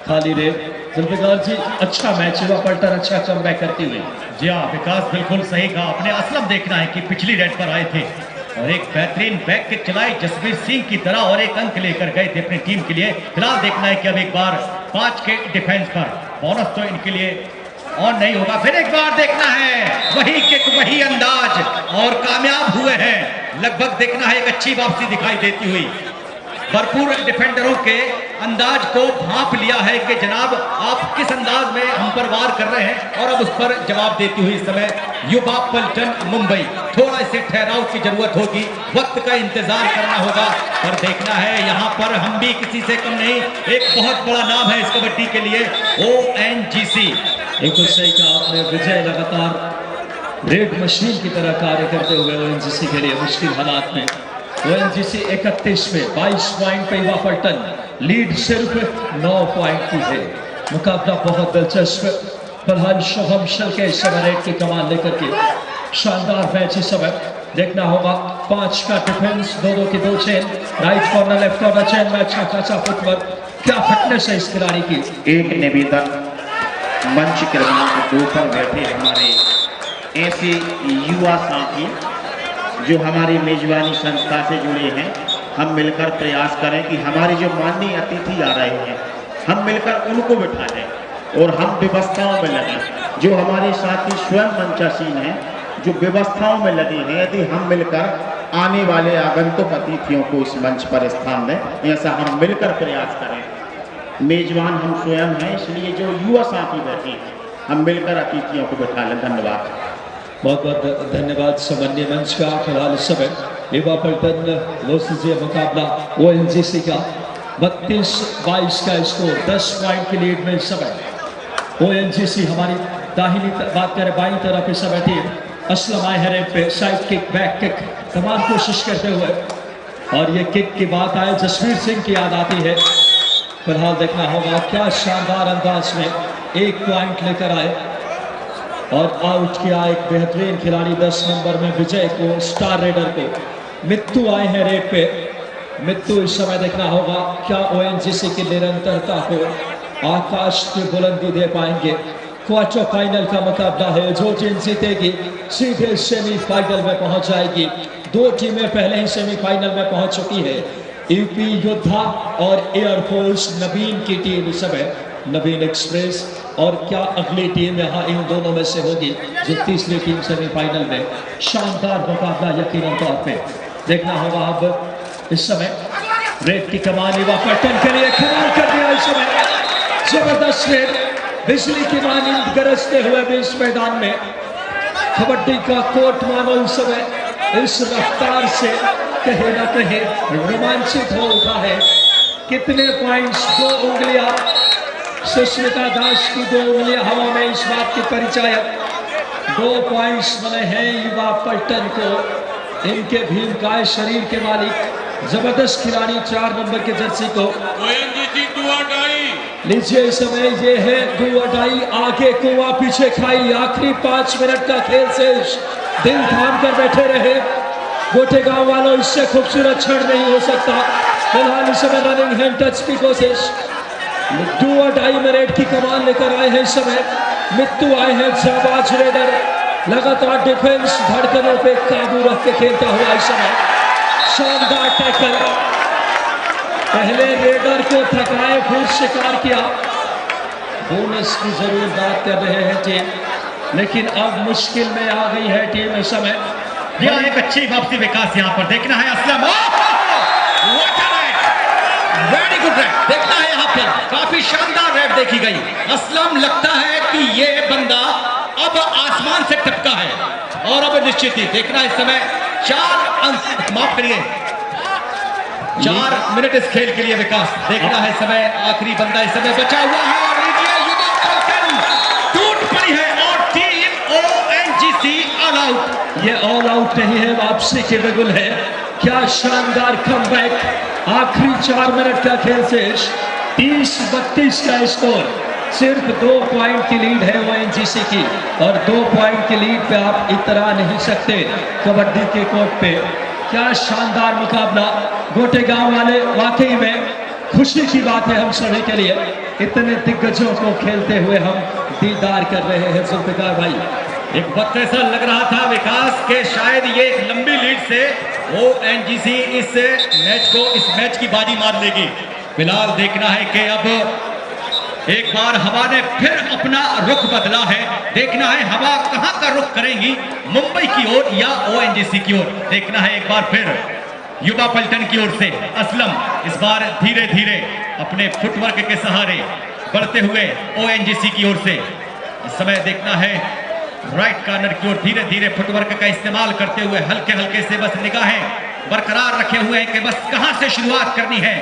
खाली रेड। जुल्फिकार जी, अच्छा मैच हुआ, पलटन अच्छा कमबैक करती हुई। जी हाँ, विकास बिल्कुल सही कहा आपने। असलम देखना है कि पिछली रेड पर आए थे और एक बेहतरीन बैक किक चलाई जसवीर सिंह की तरह और एक अंक लेकर गए थे अपनी टीम के लिए। फिलहाल देखना है कि अब एक बार 5 के डिफेंस पर बोनस तो इनके लिए ऑन नहीं होगा। फिर एक बार देखना है वही किक वही अंदाज और कामयाब हुए हैं। लगभग देखना है एक अच्छी वापसी दिखाई देती हुई। भरपूर डिफेंडरों के अंदाज को भांप लिया है कि जनाब आप किस अंदाज में हम पर वार कर रहे हैं, और अब उस पर जवाब देती हुई इस समय युवा पलटन मुंबई। थोड़ा इसे ठहराव की जरूरत होगी, वक्त का इंतजार करना होगा, पर देखना है यहाँ पर हम भी किसी से कम नहीं। एक बहुत बड़ा नाम है इस कबड्डी के लिए, ONGC। बिल्कुल सही कहा आपने, विजय लगातार रेड मशीन की तरह कार्य करते हुए ONGC के लिए मुश्किल हालात में। ONGC 31 में 22 पॉइंट पे युवा पलटन, लीड सिर्फ 9 पॉइंट की है। मुकाबला बहुत दिलचस्प। फिलहाल शुभम शल के इस समय रेड की कमान लेकर के शानदार मैच इस समय देखना होगा। 5 का डिफेंस, 2-2 की 2 chain, right corner left corner chain में अच्छा खासा फुटवर्क, क्या फिटनेस है इस खिलाड़ी की। एक निवेदन, मंच क्रमांक 2 पर बैठे हमारे ऐसे युवा साथी जो हमारी मेजबानी संस्था से जुड़े हैं, हम मिलकर प्रयास करें कि हमारे जो माननीय अतिथि आ रहे हैं, हम मिलकर उनको बिठाएं और हम व्यवस्थाओं में लगे। जो हमारे साथी स्वयं मंचासीन हैं, जो व्यवस्थाओं में लगे हैं, यदि हम मिलकर आने वाले आगंतुक अतिथियों को इस मंच पर स्थान दें, ऐसा हम मिलकर प्रयास करें। मेजबान हम स्वयं हैं, इसलिए जो युवा साथी बैठे हैं, हम मिलकर अतिथियों को बिठा लें। धन्यवाद। बहुत बहुत धन्यवाद समन्वय मंच का। फिलहाल इस समय युवा पलटन वर्सेस ये मुकाबला ONGC का 32-22 का स्कोर, 10 पॉइंट की लीड में इस समय ONGC। हमारी दाहिनी बात करें बाईं तरफ इस समय टीम असलम आए हैं रेड पे, साइड किक, बैक किक तमाम कोशिश करते हुए, और ये किक की बात आए जसवीर सिंह की याद आती है। फिलहाल देखना होगा क्या शानदार अंदाज में 1 पॉइंट लेकर आए और आउट किया एक बेहतरीन खिलाड़ी 10 नंबर में विजय को, स्टार रेडर को। मित्तू आए हैं रेड पे। मित्तू इस समय देखना होगा क्या ONGC की निरंतरता को आकाश की बुलंदी दे पाएंगे। क्वार्टर फाइनल का मुकाबला है, जो टीम जीतेगी सीधे सेमीफाइनल में पहुंच जाएगी। 2 टीमें पहले ही सेमीफाइनल में पहुंच चुकी है, यूपी योद्धा और एयरफोर्स नवीन की टीम इस समय नवीन एक्सप्रेस। और क्या अगली टीम यहाँ इन दोनों में से होगी जो तीसरी टीम सेमीफाइनल में। शानदार मुकाबला यकीनन तौर पे देखना होगा। अब इस समय रेड की कमान युवा पलटन के लिए कमाल कर दिया इस समय, जबरदस्त रेड, बिजली की मानिंद गरजते हुए भी इस मैदान में। कबड्डी का कोर्ट मानो इस समय इस रफ्तार से कहीं ना कहीं रोमांचित हो उठा है। कितने पॉइंट्स, 2 उंगलियां सुष्मिता दास की, 2 उंगलियां हवा में, इस बात की परिचायक 2 पॉइंट्स मिले हैं युवा पलटन को। इनके भीमकाय शरीर के मालिक जबरदस्त खिलाड़ी 4 नंबर के जर्सी को लीजिए। इस समय ये है दुआडाई, आगे कुआं पीछे खाई, आखिरी 5 मिनट का खेल शेष। दिल थाम कर बैठे रहे गोटेगांव वालों, इससे खूबसूरत क्षण नहीं हो सकता। फिलहाल इस समय रनिंग हैंड टच की कोशिश, दुआडाई में रेड की कमान लेकर आए हैं इस समय। मित्तू आए हैं जाबाज रेडर, लगातार डिफेंस धड़कनों पे काबू रख के खेलता हुआ इस समय। शानदार टैकल, पहले रेडर को थकाए फिर शिकार किया। बोनस की जरूर बात कर रहे हैं टीम, लेकिन अब मुश्किल में आ गई है टीम इस समय। यह एक अच्छी वापसी विकास यहाँ पर देखना है। असलम वेरी गुड रेड देखना है यहाँ पर, काफी शानदार रेड देखी गई। असलम लगता है कि ये बंदा अब आसमान से टपका है और अब निश्चित ही देखना इस समय 4 अंक, माफ करिए 4 मिनट इस खेल के लिए विकास देखना है इस समय। आखिरी बंदा इस समय बचा हुआ है और टूट पड़ी है और टीम ONGC ऑल आउट। ये ऑल आउट नहीं है, वापसी के बिगुल है। क्या शानदार कमबैक, आखिरी 4 मिनट का खेल शेष, 30-32 का स्कोर। सिर्फ 2 पॉइंट की लीड है ONGC की, और 2 पॉइंट की लीड पे आप इतरा नहीं सकते कबड्डी के कोर्ट पे। क्या शानदार मुकाबला, गोटेगांव वाले वाकई में खुशी की बात है हम सभी के लिए। इतने दिग्गजों को खेलते हुए हम दीदार कर रहे हैं जुल्फिकार भाई। एक वक्त ऐसा लग रहा था विकास के शायद ये एक लंबी लीड से ONGC इस मैच की बाजी मार लेगी। फिलहाल देखना है कि अब एक बार हवा ने फिर अपना रुख बदला है। देखना है हवा कहां का रुख करेंगी, मुंबई की ओर या ओएनजीसी की ओर। देखना है एक बार फिर युवा पलटन की ओर से असलम इस बार धीरे धीरे अपने फुटवर्क के सहारे बढ़ते हुए ओएनजीसी की ओर से। इस समय देखना है राइट कॉर्नर की ओर धीरे धीरे फुटवर्क का इस्तेमाल करते हुए हल्के हल्के से बस निगाहें बरकरार रखे हुए हैं कि बस कहां से शुरुआत करनी है।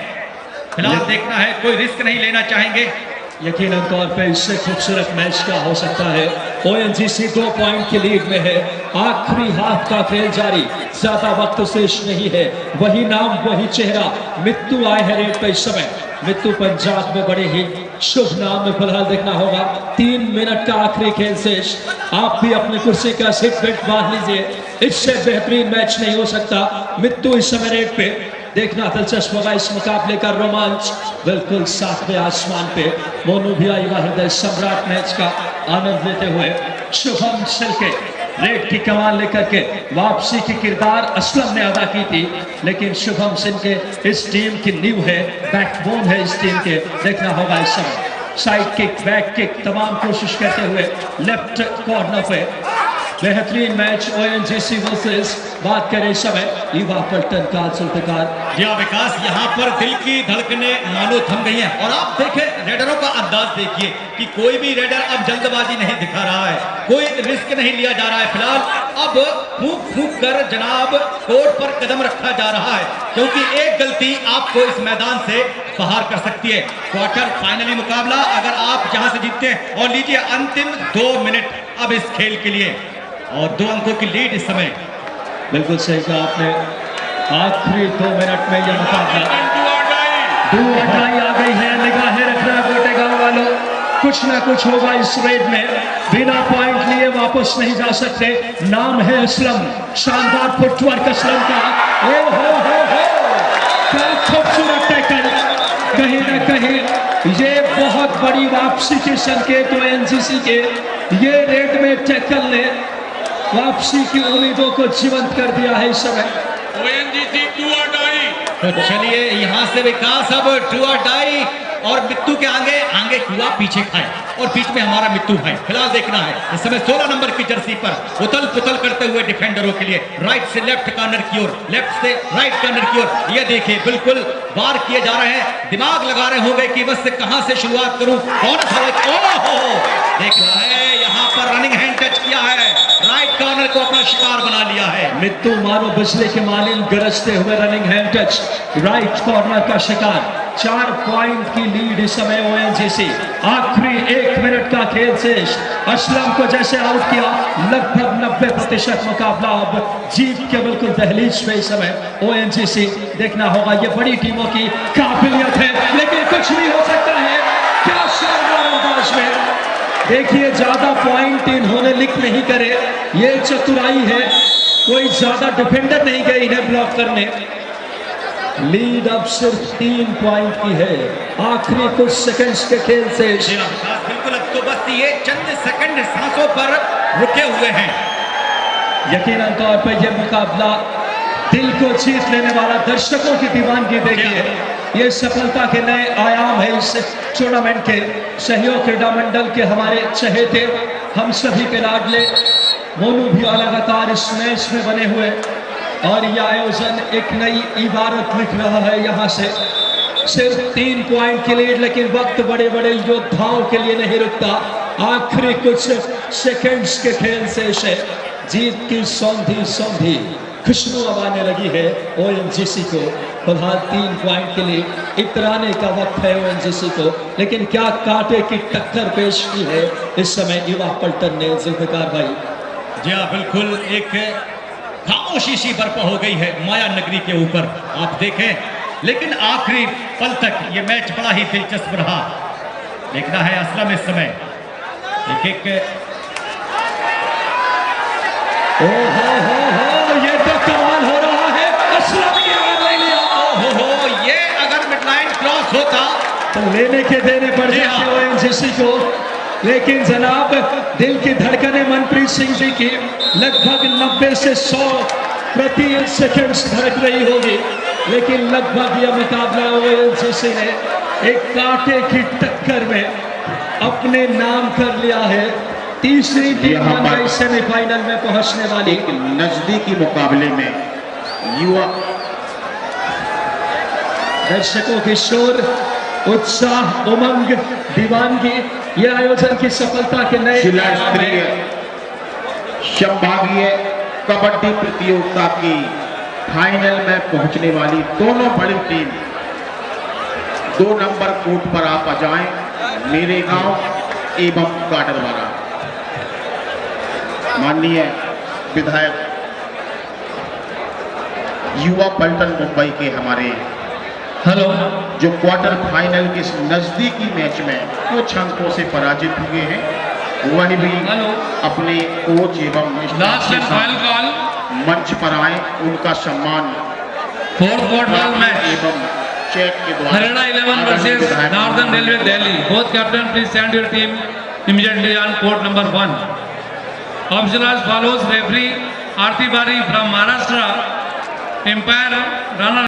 फिलहाल देखना है, कोई रिस्क नहीं लेना चाहेंगे। यकीनन तौर पे इससे खूबसूरत मैच क्या हो सकता है। ओएनजीसी 2 पॉइंट की लीड में है, आखिरी हाफ का खेल जारी, ज्यादा वक्त शेष नहीं है। वही नाम वही चेहरा, मित्तू आए हैं रेड पे इस समय। मित्तू पंजाब में बड़े ही शुभ नाम में फिलहाल देखना होगा। 3 मिनट का आखिरी खेल शेष। आप भी अपनी कुर्सी का सीट बेल्ट बांध लीजिए, इससे बेहतरीन मैच नहीं हो सकता। मित्तू इस समय रेड पे, देखना दिलचस्प होगा इस मुकाबले का रोमांच बिल्कुल सातवें आसमान पे। मोनू भी युवा हृदय सम्राट मैच का आनंद लेते हुए शुभम सिलके रेड की कमान लेकर के वापसी की किरदार असलम ने अदा की थी, लेकिन शुभम सिंह के इस टीम की नींव है, बैकबोन है इस टीम के। देखना होगा इस समय साइड किक, बैक किक, तमाम कोशिश करते हुए लेफ्ट कॉर्नर पे बेहतरीन मैच ओएनजीसी वर्सेस बात करें इस समय युवा पलटन का जुल्फिकार। या विकास, यहाँ पर दिल की धड़कनें मानो थम गई हैं। और आप देखें रेडरों का अंदाज देखिए कि कोई भी रेडर अब जल्दबाजी नहीं दिखा रहा है, कोई रिस्क नहीं लिया जा रहा है। फिलहाल अब फूंक फूंक कर जनाब कोर्ट पर कदम रखा जा रहा है, क्योंकि एक गलती आपको इस मैदान से बाहर कर सकती है। क्वार्टर फाइनली मुकाबला अगर आप जहां से जीतते हैं, और लीजिए अंतिम 2 मिनट अब इस खेल के लिए, और 2 अंकों की लीड इस समय। बिल्कुल सही कहा आपने, आखिरी 2 मिनट में यह मुकाबला दो हटाई आ गई है। निगाहें रखना गोटे गांव वालों, कुछ ना कुछ होगा इस रेड में, बिना पॉइंट लिए वापस नहीं जा सकते। नाम है असलम, शानदार फुटवर्क असलम का। ओ हो क्या खूबसूरत टैकल, कहीं ना कहीं ये बहुत बड़ी वापसी के संकेत ओएनजीसी के। ये रेड में टैकल ने वापसी की उम्मीदों को जीवंत कर दिया है इस समय। ओएनजीसी डू और डाई। तो चलिए यहाँ से विकास अब डू और डाई, और मित्तू के आगे आगे कुआ पीछे खाए, और बीच में हमारा मित्तू है। फिलहाल देखना है इस समय 16 नंबर की जर्सी पर उथल पुथल करते हुए डिफेंडरों के लिए राइट से लेफ्ट कॉर्नर की ओर, लेफ्ट से राइट कॉर्नर की ओर। ये देखिए बिल्कुल वार किए जा रहे हैं, दिमाग लगा रहे होंगे कि बस से कहां से शुरुआत करूं, कौन देख रहा है यहाँ पर रनिंग हैंड टच किया है, राइट कॉर्नर को अपना शिकार बना लिया है। मित्तू मानो बिजली के मानिंद गरजते हुए running hand touch, right corner का शिकार। 4 पॉइंट की लीड इस समय ओएनजीसी। आखिरी 1 मिनट का खेल शेष। असलम को जैसे आउट किया, लगभग 90% मुकाबला अब जीत के बिल्कुल दहलीज पे इस समय ओएनजीसी। देखना होगा, ये बड़ी टीमों की काबिलियत है, लेकिन कुछ भी हो सकता है। क्या शानदार अंदाज में देखिए, ज्यादा पॉइंट इन्होंने लिख नहीं करे, ये चतुराई है। कोई ज्यादा डिफेंडर नहीं गए इन्हें ब्लॉक करने। लीड अब सिर्फ 3 पॉइंट की है, आखिरी कुछ सेकंड्स के खेल से। बिल्कुल, अब तो बस ये चंद सेकंड सांसों पर रुके हुए हैं। यकीनन तौर पर यह मुकाबला दिल को जीत लेने वाला, दर्शकों की दीवानगी देखिए। ये सफलता के नए आयाम है इस टूर्नामेंट के। सहयोग क्रीड़ा मंडल के हमारे चहेते, हम सभी के लाडले मोनू भी लगातार इस मैच में बने हुए, और यह आयोजन एक नई इबारत लिख रहा है। यहाँ से सिर्फ 3 पॉइंट की लीड, लेकिन वक्त बड़े बड़े योद्धाओं के लिए नहीं रुकता। आखिरी कुछ सेकंड्स के खेल शेष है। जीत की सौंधी सौंधी खुशबू अब आने लगी है ओएनजीसी को। फिलहाल 3 पॉइंट के लिए इतराने का वक्त है ओएनजीसी को, लेकिन क्या कांटे की टक्कर पेश की है इस समय युवा पलटन ने जुल्फिकार भाई। जी हाँ, बिल्कुल एक खामोशी सी बर्पा हो गई है माया नगरी के ऊपर, आप देखें। लेकिन आखिरी पल तक ये मैच बड़ा ही दिलचस्प रहा। देखना है असलम इस समय एक ये तो कमाल हो रहा है। असलम ने ले लिया। ये अगर मिडलाइन क्रॉस होता तो लेने के देने पड़ जाते ओएनजीसी को, लेकिन जनाब दिल की धड़कनें मनप्रीत सिंह जी की लगभग 90 से 100 प्रति सेकंड धड़क रही होगी, लेकिन लगभग यह मुकाबला ओएनजीसी ने एक कांटे की टक्कर में अपने नाम कर लिया है। तीसरी टीम यहाँ बन पर गई सेमीफाइनल में पहुंचने वाली। एक नजदीकी मुकाबले में युवा दर्शकों की शोर, उत्साह, उमंग, दीवानगी, यह आयोजन की सफलता के नए जिला आयाम स्तरीय हैं। संभागीय कबड्डी प्रतियोगिता की फाइनल में पहुंचने वाली दोनों बड़ी टीम 2 नंबर कोर्ट पर आप आ जाएं, मेरे गांव एवं गाडरवाला। माननीय विधायक युवा पलटन मुंबई के हमारे हेलो जो क्वार्टर फाइनल के इस नजदीकी मैच में कुछ अंकों से पराजित हुए हैं, वह भी हेलो अपने कोच एवं लास्ट एंड फाइनल कॉल मंच पर आए, उनका सम्मान 4th क्वार्टर मैच एवं चेक के द्वारा Haryana 11 versus northern railway Delhi. Both captain please send your team immediately on court number 1. Optional as follows: referee Aarti Bari from Maharashtra, umpire Rana